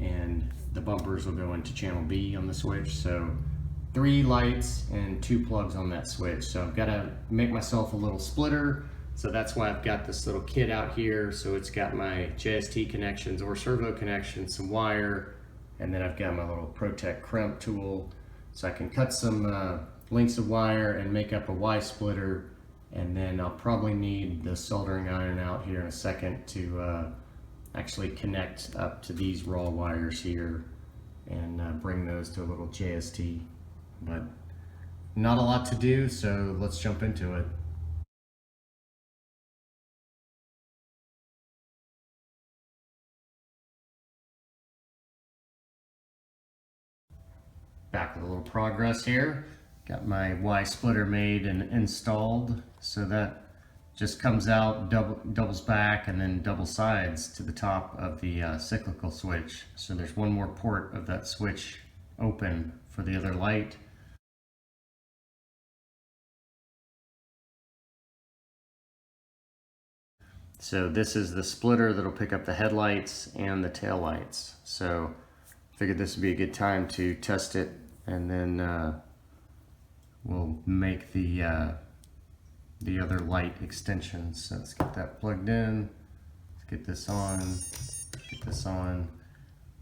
and the bumpers will go into channel B on the switch. So 3 lights and 2 plugs on that switch. So I've got to make myself a little splitter. So that's why I've got this little kit out here. So it's got my JST connections or servo connections, some wire, and then I've got my little ProTech crimp tool. So I can cut some lengths of wire and make up a Y splitter, and then I'll probably need the soldering iron out here in a second to actually connect up to these raw wires here and bring those to a little JST. But not a lot to do, so let's jump into it. Back with a little progress here. Got my Y splitter made and installed, so that just comes out, doubles back, and then double sides to the top of the cyclical switch. So there's one more port of that switch open for the other light. So this is the splitter that'll pick up the headlights and the tail lights. So I figured this would be a good time to test it, and then we'll make the other light extensions. So let's get that plugged in. Let's get this on. Get this on.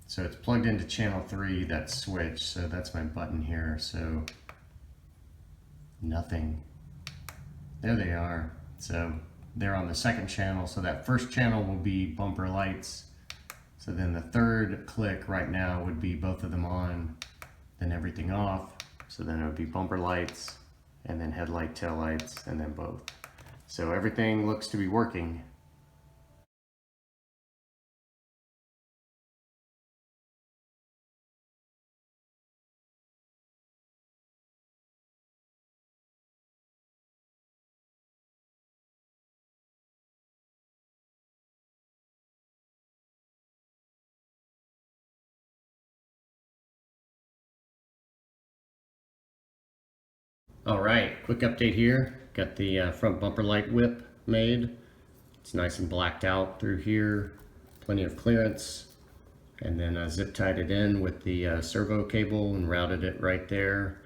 So it's plugged into channel 3, that switch. So that's my button here. So nothing. There they are. So they're on the second channel. So that first channel will be bumper lights. So then the third click right now would be both of them on, then everything off. So then it would be bumper lights, and then headlight, tail lights, and then both. So everything looks to be working. All right, quick update here. Got the front bumper light whip made. It's nice and blacked out through here. Plenty of clearance. and then I zip tied it in with the servo cable and routed it right there.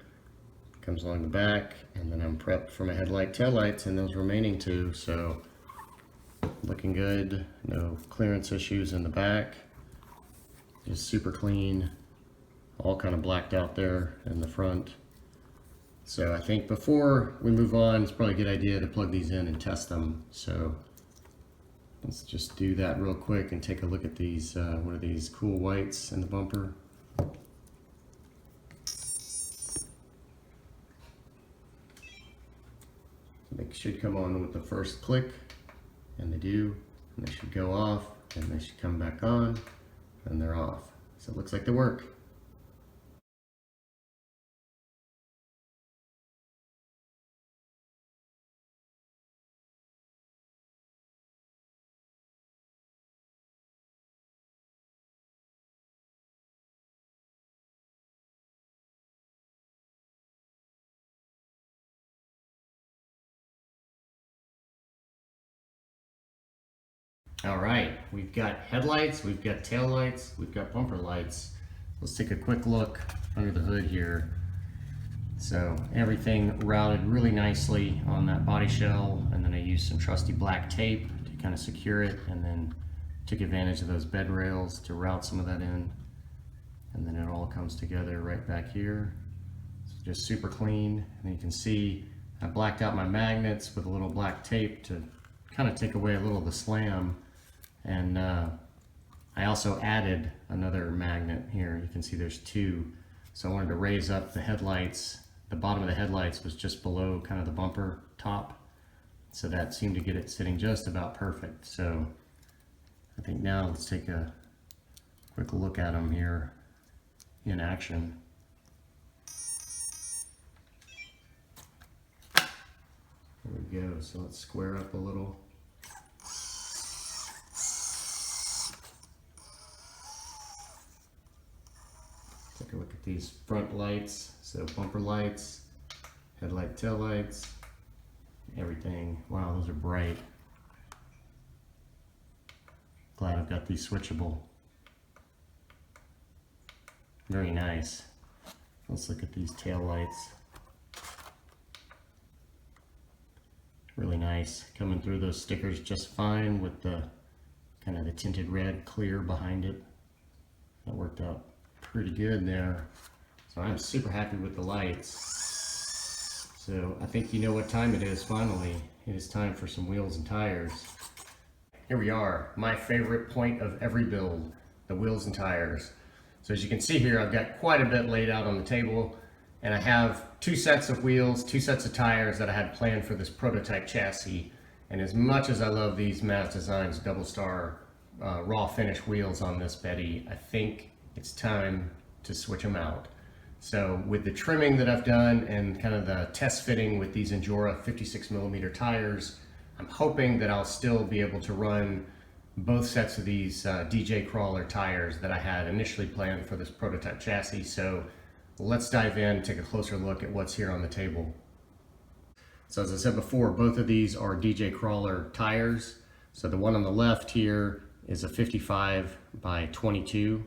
Comes along the back, and then I'm prepped for my headlight, taillights, and those remaining two. So looking good, no clearance issues in the back, just super clean, all kind of blacked out there in the front. So I think before we move on, it's probably a good idea to plug these in and test them. So let's just do that real quick and take a look at these, what are these cool whites in the bumper. They should come on with the first click, and they do, and they should go off, and they should come back on, and they're off. So it looks like they work. All right, we've got headlights, we've got tail lights, we've got bumper lights. Let's take a quick look under the hood here. So everything routed really nicely on that body shell, and then I used some trusty black tape to kind of secure it, and then took advantage of those bed rails to route some of that in. And then it all comes together right back here. So just super clean. And you can see I blacked out my magnets with a little black tape to kind of take away a little of the slam. And I also added another magnet here. You can see there's two. So I wanted to raise up the headlights. The bottom of the headlights was just below kind of the bumper top. So that seemed to get it sitting just about perfect. So I think now let's take a quick look at them here in action. There we go. So let's square up a little. Take a look at these front lights, so bumper lights, headlight, tail lights, everything. Wow, those are bright. Glad I've got these switchable. Very nice. Let's look at these tail lights. Really nice. Coming through those stickers just fine with the kind of the tinted red clear behind it. That worked out pretty good there. So I'm super happy with the lights. So I think you know what time it is finally. It is time for some wheels and tires. Here we are, my favorite point of every build, the wheels and tires. So as you can see here, I've got quite a bit laid out on the table, and I have two sets of wheels, two sets of tires that I had planned for this prototype chassis. And as much as I love these Maz Designs double star raw finish wheels on this Betty, I think it's time to switch them out. So with the trimming that I've done and kind of the test fitting with these Injora 56mm tires, I'm hoping that I'll still be able to run both sets of these DJ Crawler tires that I had initially planned for this prototype chassis. So let's dive in, take a closer look at what's here on the table. So as I said before, both of these are DJ Crawler tires. So the one on the left here is a 55 by 22.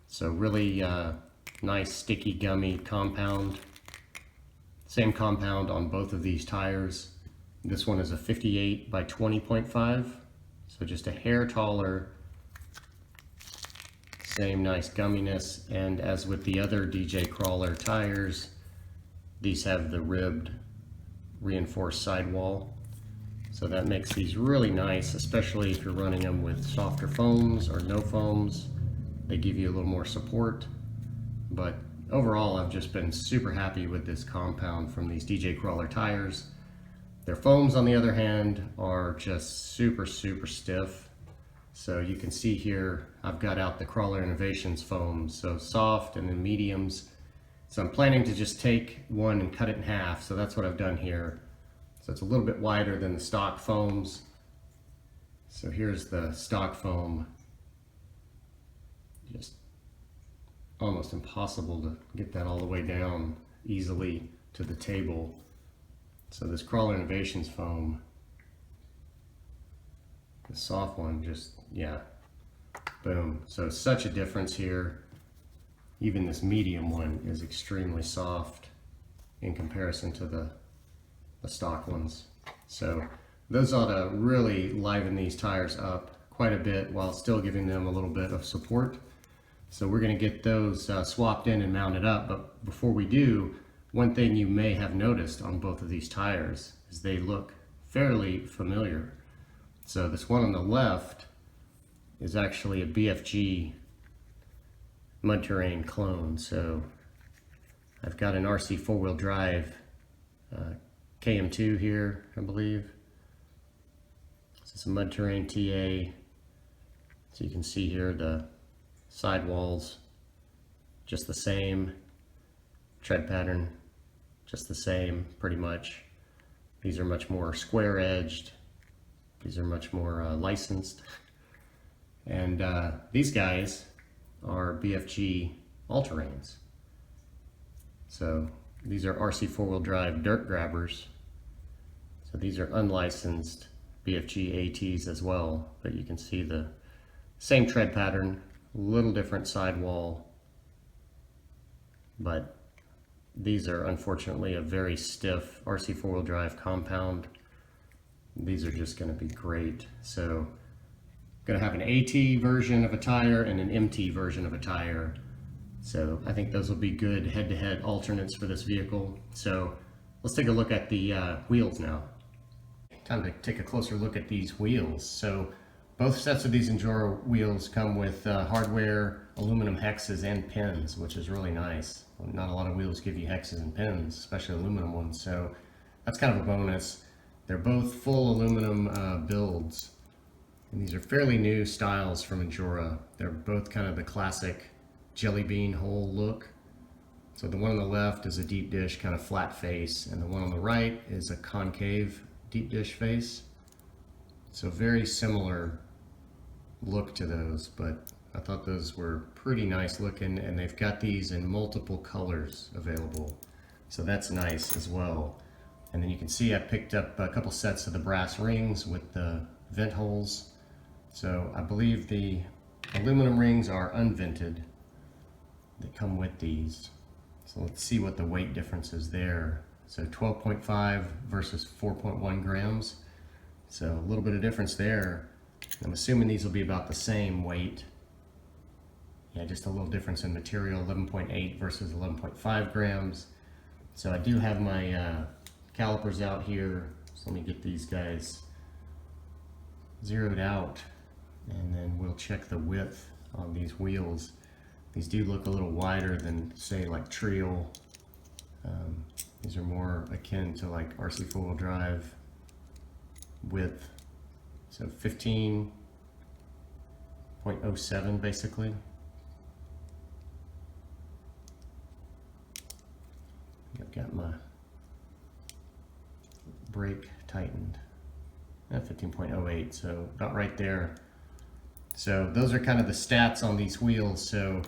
So really nice sticky gummy compound. Same compound on both of these tires. This one is a 58 by 20.5. So just a hair taller. Same nice gumminess, and as with the other DJ Crawler tires, these have the ribbed reinforced sidewall. So that makes these really nice, especially if you're running them with softer foams or no foams. They give you a little more support. But overall, I've just been super happy with this compound from these DJ Crawler tires. Their foams, on the other hand, are just super, super stiff. So you can see here, I've got out the Crawler Innovations foams, so soft and then mediums. So I'm planning to just take one and cut it in half. So that's what I've done here. So it's a little bit wider than the stock foams. So here's the stock foam. Just almost impossible to get that all the way down easily to the table. So this Crawler Innovations foam, the soft one, just, yeah, Boom. So such a difference here. Even this medium one is extremely soft in comparison to the stock ones. So those ought to really liven these tires up quite a bit while still giving them a little bit of support. So we're going to get those swapped in and mounted up. But before we do, one thing you may have noticed on both of these tires is they look fairly familiar. So this one on the left is actually a BFG mud terrain clone. So I've got an RC four-wheel drive KM2 here, I believe. This is a mud terrain TA. So you can see here the sidewalls just the same, tread pattern just the same pretty much. These are much more square edged, these are much more licensed, and these guys are BFG all-terrains. So these are RC four-wheel drive dirt grabbers. So these are unlicensed BFG ATs as well, but you can see the same tread pattern, a little different sidewall, but these are unfortunately a very stiff RC four-wheel drive compound. These are just going to be great. So going to have an AT version of a tire and an MT version of a tire. So I think those will be good head-to-head alternates for this vehicle. So let's take a look at the wheels now. Time to take a closer look at these wheels. So both sets of these Injora wheels come with hardware, aluminum hexes and pins, which is really nice. Not a lot of wheels give you hexes and pins, especially aluminum ones, so that's kind of a bonus. They're both full aluminum builds, and these are fairly new styles from Injora. They're both kind of the classic jelly bean hole look. So the one on the left is a deep dish kind of flat face, and the one on the right is a concave deep dish face. So very similar look to those, but I thought those were pretty nice looking, and they've got these in multiple colors available, so that's nice as well. And then you can see I picked up a couple sets of the brass rings with the vent holes. So I believe the aluminum rings are unvented. They come with these. So let's see what the weight difference is there. So 12.5 versus 4.1 grams. So a little bit of difference there. I'm assuming these will be about the same weight. Yeah, just a little difference in material, 11.8 versus 11.5 grams. So I do have my calipers out here. So let me get these guys zeroed out, and then we'll check the width on these wheels. These do look a little wider than, say, like Trio. These are more akin to like RC four-wheel drive width. So 15.07 basically. I've got my brake tightened at 15.08, so about right there. So those are kind of the stats on these wheels. So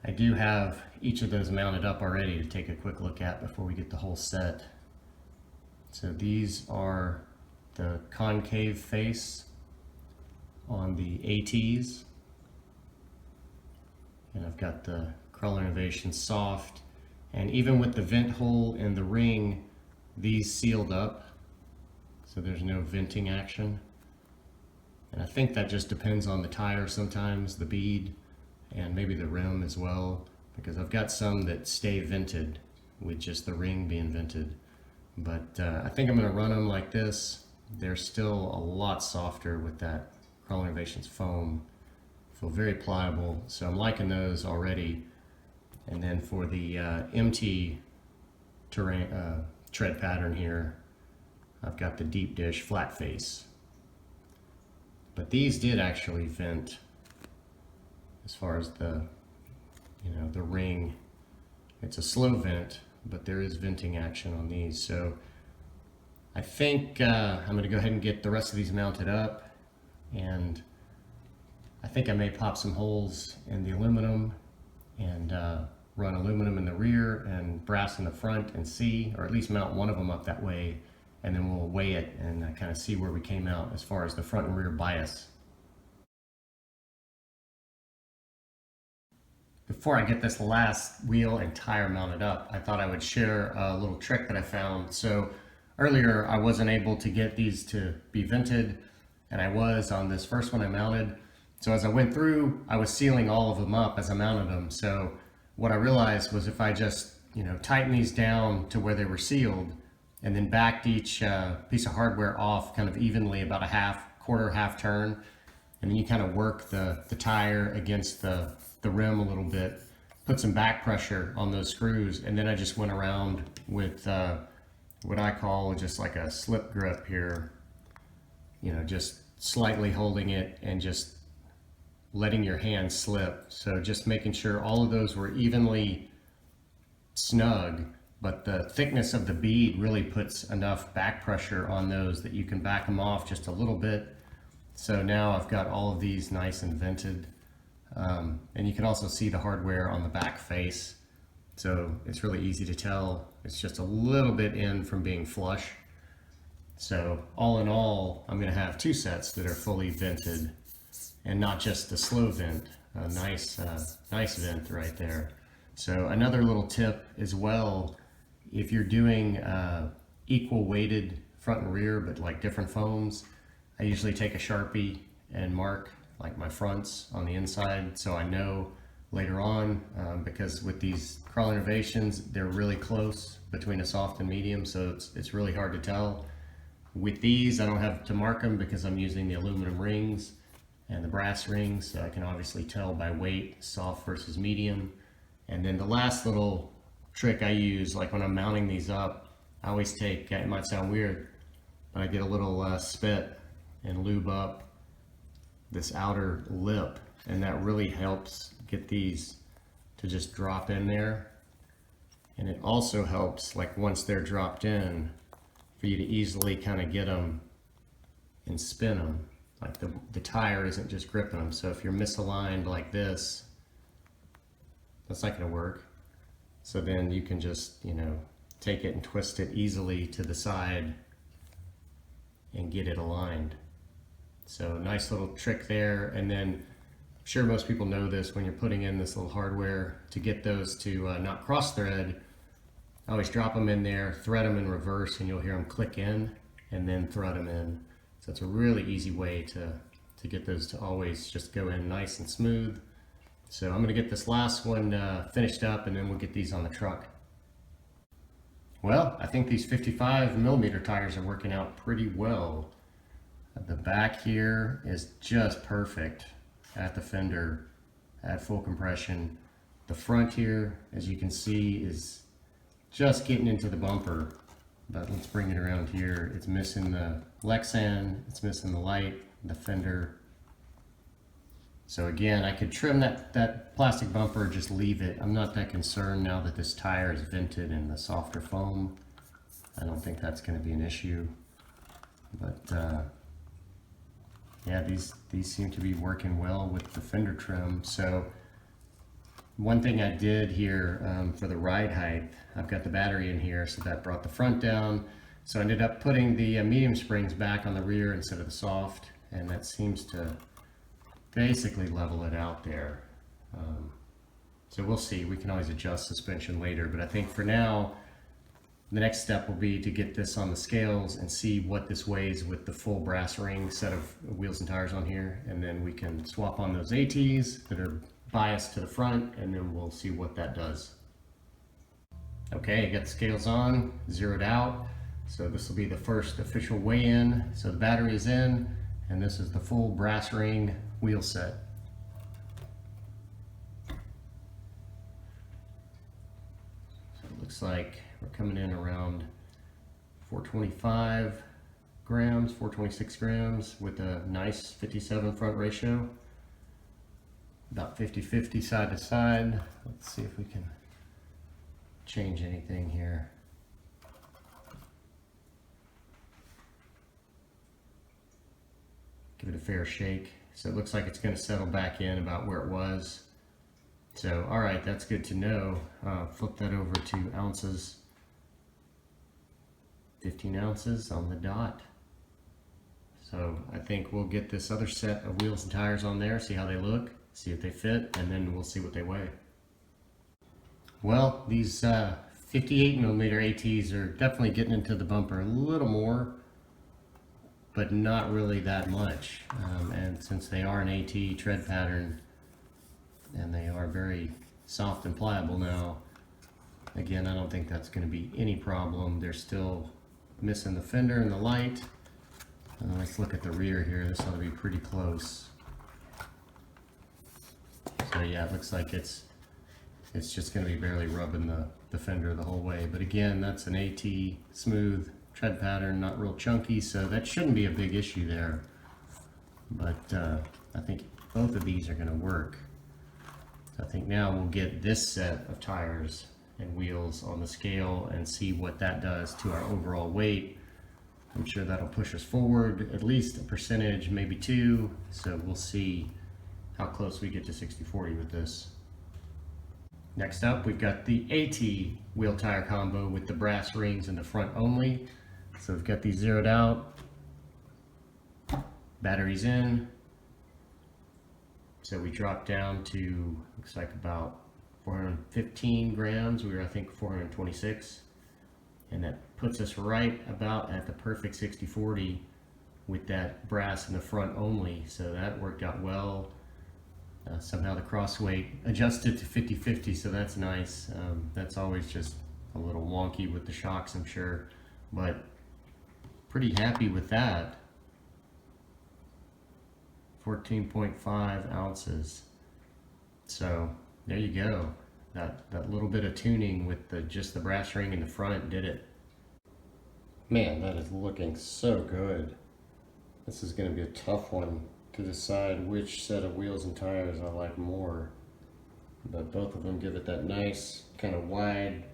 I do have each of those mounted up already to take a quick look at before we get the whole set. So these are the concave face on the ATs, and I've got the Crawler Innovation soft, and even with the vent hole in the ring, these sealed up, so there's no venting action. And I think that just depends on the tire sometimes, the bead, and maybe the rim as well, because I've got some that stay vented with just the ring being vented. But I think I'm going to run them like this. They're still a lot softer with that Crawler Innovations foam. Feel very pliable, so I'm liking those already. And then for the MT terrain, tread pattern here, I've got the deep dish flat face. But these did actually vent as far as the, the ring. It's a slow vent, but there is venting action on these. So I think I'm going to go ahead and get the rest of these mounted up, and I think I may pop some holes in the aluminum and run aluminum in the rear and brass in the front and see, or at least mount one of them up that way, and then we'll weigh it and kind of see where we came out as far as the front and rear bias. before I get this last wheel and tire mounted up, I thought I would share a little trick that I found. So earlier I wasn't able to get these to be vented, and I was on this first one I mounted. So as I went through, I was sealing all of them up as I mounted them. So what I realized was if I just, tighten these down to where they were sealed and then backed each piece of hardware off kind of evenly, about a quarter half turn, and then you kind of work the tire against the rim a little bit, put some back pressure on those screws, and then I just went around with what I call just like a slip grip here, just slightly holding it and just letting your hand slip. So just making sure all of those were evenly snug, but the thickness of the bead really puts enough back pressure on those that you can back them off just a little bit. So now I've got all of these nice and vented, and you can also see the hardware on the back face. So it's really easy to tell. It's just a little bit in from being flush. So all in all, I'm going to have 2 sets that are fully vented, and not just the slow vent. A nice vent right there. So another little tip as well, if you're doing equal weighted front and rear, but like different foams, I usually take a Sharpie and mark like my fronts on the inside, so I know later on, because with these Crawl Innovations, they're really close between a soft and medium, so it's really hard to tell. With these, I don't have to mark them because I'm using the aluminum rings and the brass rings, so I can obviously tell by weight, soft versus medium. And then the last little trick I use, like when I'm mounting these up, I always take, it might sound weird, but I get a little spit and lube up this outer lip, and that really helps get these to just drop in there. And it also helps, like once they're dropped in, for you to easily kind of get them and spin them. Like the tire isn't just gripping them. So if you're misaligned like this, that's not going to work. So then you can just, take it and twist it easily to the side and get it aligned. So nice little trick there. And then I'm sure most people know this, when you're putting in this little hardware, to get those to not cross thread, I always drop them in there, thread them in reverse, and you'll hear them click in, and then thread them in. So it's a really easy way to get those to always just go in nice and smooth. So I'm going to get this last one finished up, and then we'll get these on the truck. Well, I think these 55mm tires are working out pretty well. The back here is just perfect at the fender at full compression. The front here, as you can see, is just getting into the bumper. But let's bring it around here. It's missing the Lexan, it's missing the light, the fender. So again, I could trim that plastic bumper, just leave it. I'm not that concerned now that this tire is vented in the softer foam. I don't think that's going to be an issue. But yeah, these seem to be working well with the fender trim. So one thing I did here for the ride height, I've got the battery in here, so that brought the front down. So I ended up putting the medium springs back on the rear instead of the soft, and that seems to basically level it out there. So we'll see. We can always adjust suspension later, but I think for now, the next step will be to get this on the scales and see what this weighs with the full brass ring set of wheels and tires on here, and then we can swap on those ATs that are biased to the front, and then we'll see what that does. Okay, got the scales on, zeroed out. So this will be the first official weigh-in. So the battery is in, and this is the full brass ring wheel set. So it looks like we're coming in around 425 grams, 426 grams with a nice 57 front ratio. About 50-50 side to side. Let's see if we can change anything here. Give it a fair shake. So it looks like it's going to settle back in about where it was. So, all right, that's good to know. Flip that over to ounces. 15 ounces on the dot. So I think we'll get this other set of wheels and tires on there, see how they look, see if they fit, and then we'll see what they weigh. Well, these 58mm ATs are definitely getting into the bumper a little more, but not really that much. And since they are an AT tread pattern and they are very soft and pliable now, again, I don't think that's going to be any problem. They're still missing the fender and the light. Let's look at the rear here. This ought to be pretty close. So yeah, it looks like it's just going to be barely rubbing the fender the whole way. But again, that's an AT smooth tread pattern, not real chunky, so that shouldn't be a big issue there. But I think both of these are going to work. So I think now we'll get this set of tires and wheels on the scale and see what that does to our overall weight. I'm sure that'll push us forward at least a percentage, maybe 2. So we'll see how close we get to 60/40 with this. Next up, we've got the AT wheel tire combo with the brass rings in the front only. So we've got these zeroed out, batteries in. So we dropped down to, looks like about 415 grams. We were, I think, 426. And that puts us right about at the perfect 60/40 with that brass in the front only. So that worked out well. Somehow the cross weight adjusted to 50/50, so that's nice. That's always just a little wonky with the shocks, I'm sure, but pretty happy with that. 14.5 ounces. So there you go. That little bit of tuning with just the brass ring in the front did it. Man, that is looking so good. This is going to be a tough one to decide which set of wheels and tires I like more, but both of them give it that nice kind of wide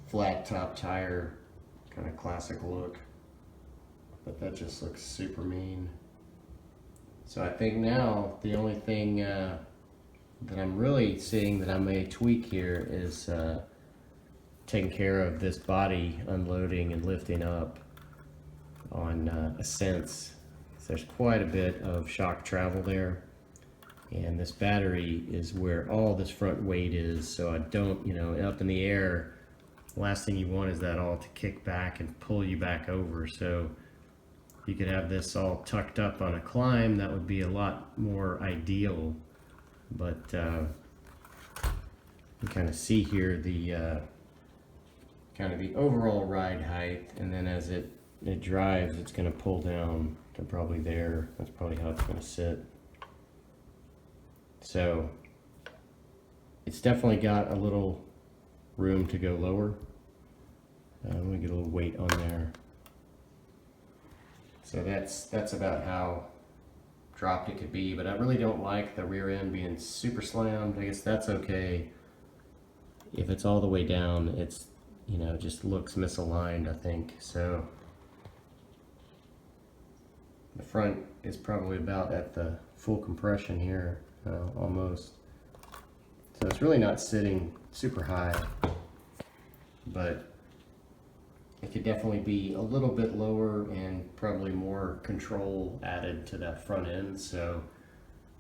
flat top tire kind of classic look, but that just looks super mean. So I think now the only thing that I'm really seeing that I may tweak here is taking care of this body unloading and lifting up on Ascents. There's quite a bit of shock travel there, and this battery is where all this front weight is, so I don't, up in the air, the last thing you want is that all to kick back and pull you back over. So you could have this all tucked up on a climb, that would be a lot more ideal. But you kind of see here the kind of the overall ride height, and then as it drives, it's going to pull down to probably there. That's probably how it's going to sit. So it's definitely got a little room to go lower. Let me get a little weight on there. So that's about how dropped it could be, but I really don't like the rear end being super slammed. I guess that's okay. If it's all the way down, it's, just looks misaligned, I think. So the front is probably about at the full compression here, almost. So it's really not sitting super high, but it could definitely be a little bit lower and probably more control added to that front end. So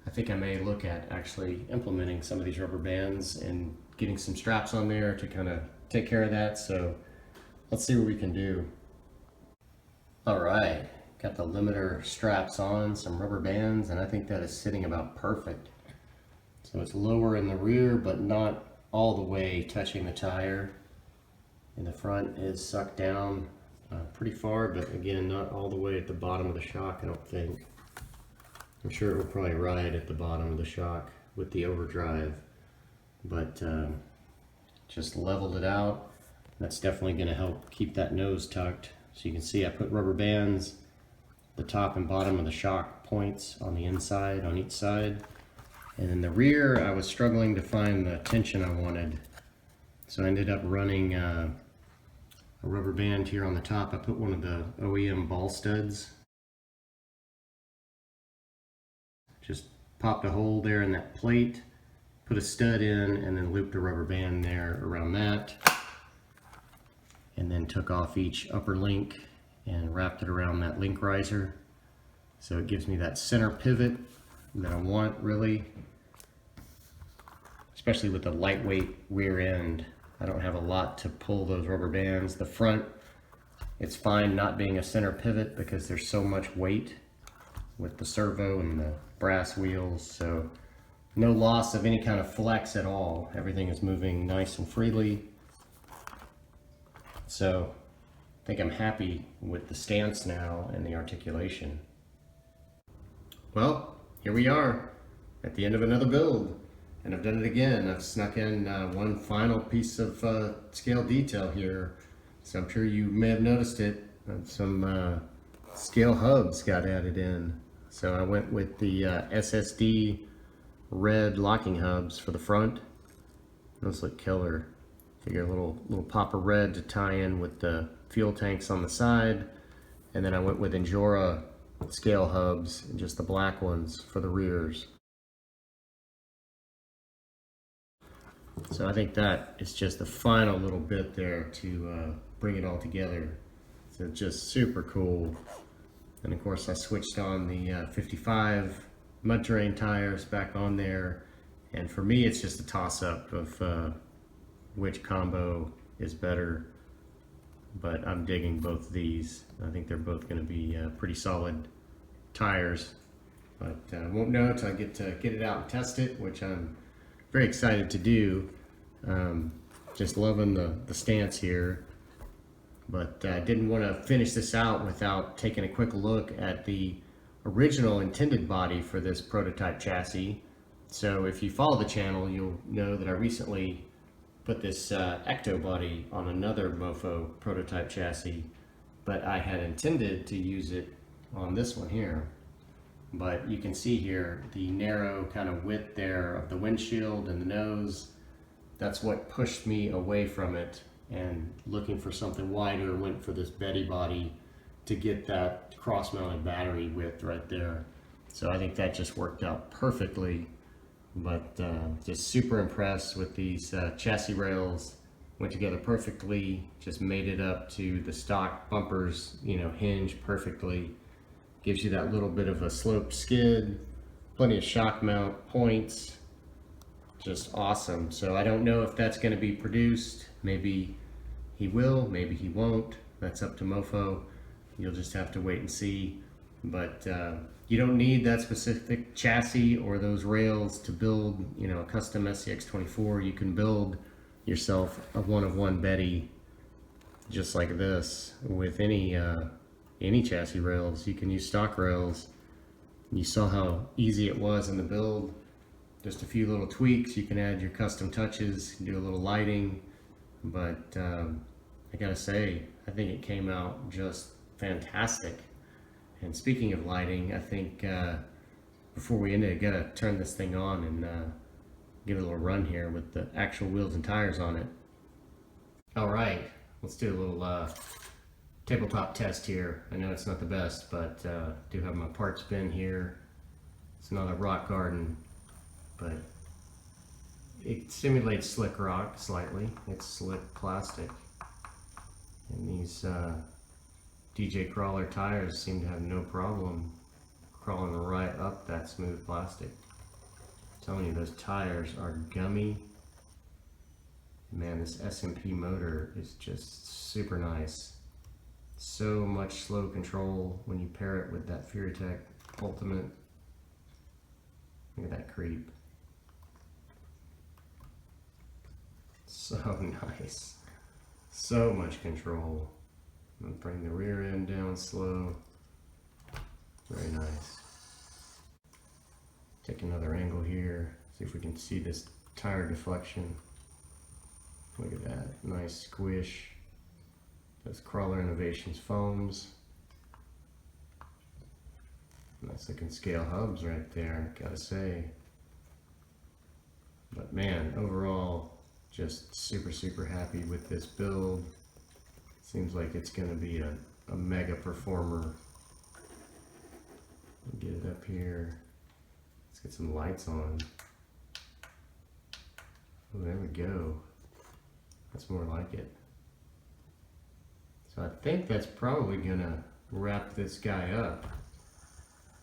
I think I may look at actually implementing some of these rubber bands and getting some straps on there to kind of take care of that. So let's see what we can do. All right, got the limiter straps on, some rubber bands, and I think that is sitting about perfect. So it's lower in the rear, but not all the way touching the tire. And the front is sucked down pretty far, but again, not all the way at the bottom of the shock, I don't think. I'm sure it will probably ride at the bottom of the shock with the overdrive, but just leveled it out. That's definitely going to help keep that nose tucked. So you can see I put rubber bands, the top and bottom of the shock points on the inside, on each side. And in the rear, I was struggling to find the tension I wanted. So I ended up running a rubber band here on the top. I put one of the OEM ball studs. Just popped a hole there in that plate, put a stud in, and then looped a rubber band there around that. And then took off each upper link and wrapped it around that link riser. So it gives me that center pivot that I want, really. It's especially with the lightweight rear end. I don't have a lot to pull those rubber bands. The front, it's fine not being a center pivot because there's so much weight with the servo and the brass wheels, so no loss of any kind of flex at all. Everything is moving nice and freely. So I think I'm happy with the stance now and the articulation. Well, here we are at the end of another build, and I've done it again. I've snuck in one final piece of scale detail here. So I'm sure you may have noticed it. Some scale hubs got added in. So I went with the SSD red locking hubs for the front. Those look killer. Figure a little pop of red to tie in with the fuel tanks on the side. And then I went with Injora scale hubs, just the black ones for the rears. So I think that is just the final little bit there to bring it all together. So just super cool. And of course I switched on the 55 mud terrain tires back on there. And for me it's just a toss up of which combo is better. But I'm digging both of these. I think they're both going to be pretty solid tires. But I won't know until I get it out and test it, which I'm very excited to do. Just loving the stance here. But I didn't want to finish this out without taking a quick look at the original intended body for this prototype chassis. So if you follow the channel, you'll know that I recently put this ecto body on another Mofo prototype chassis, but I had intended to use it on this one here. But you can see here the narrow kind of width there of the windshield and the nose. That's what pushed me away from it, and looking for something wider, went for this Betty body to get that cross-mounted battery width right there. So I think that just worked out perfectly. But just super impressed with these chassis rails. Went together perfectly, just made it up to the stock bumpers, you know, hinge perfectly. Gives you that little bit of a sloped skid, plenty of shock mount points, just awesome. So I don't know if that's going to be produced. Maybe he will, maybe he won't. That's up to Mofo. You'll just have to wait and see. But you don't need that specific chassis or those rails to build, you know, a custom SCX24. You can build yourself a one-of-one Betty just like this with any chassis rails. You can use stock rails. You saw how easy it was in the build. Just a few little tweaks. You can add your custom touches, do a little lighting. But I gotta say, I think it came out just fantastic. And speaking of lighting, I think before we end it, I gotta turn this thing on and give it a little run here with the actual wheels and tires on it. All right, let's do a little tabletop test here. I know it's not the best, but do have my parts bin here. It's not a rock garden, but it simulates slick rock slightly. It's slick plastic, and these DJ Crawler tires seem to have no problem crawling right up that smooth plastic. I'm telling you, those tires are gummy. Man, this SMP motor is just super nice. So much slow control when you pair it with that FURITEK Ultimate. Look at that creep. So nice. So much control. I'm gonna bring the rear end down slow. Very nice. Take another angle here. See if we can see this tire deflection. Look at that. Nice squish. That's Crawler Innovations foams. Nice looking scale hubs right there, gotta say. But man, overall, just super happy with this build. Seems like it's going to be a mega performer. Get it up here. Let's get some lights on. Oh, there we go. That's more like it. So I think that's probably going to wrap this guy up.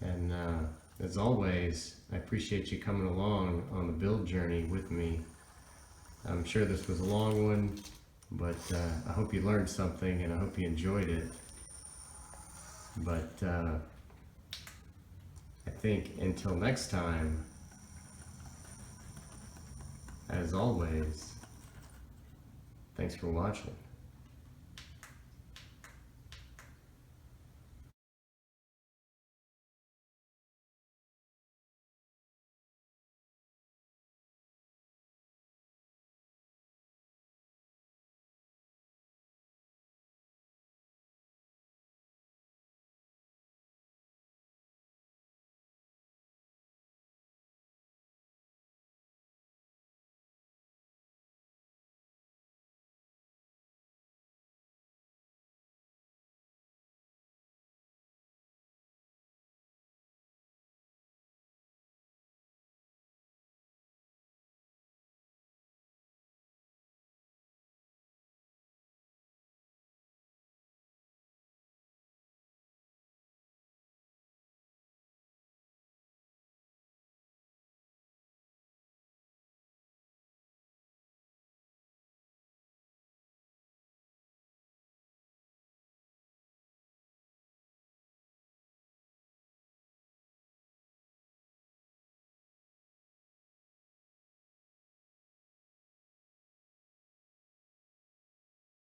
And as always, I appreciate you coming along on the build journey with me. I'm sure this was a long one, but I hope you learned something and I hope you enjoyed it. But I think until next time, as always, thanks for watching.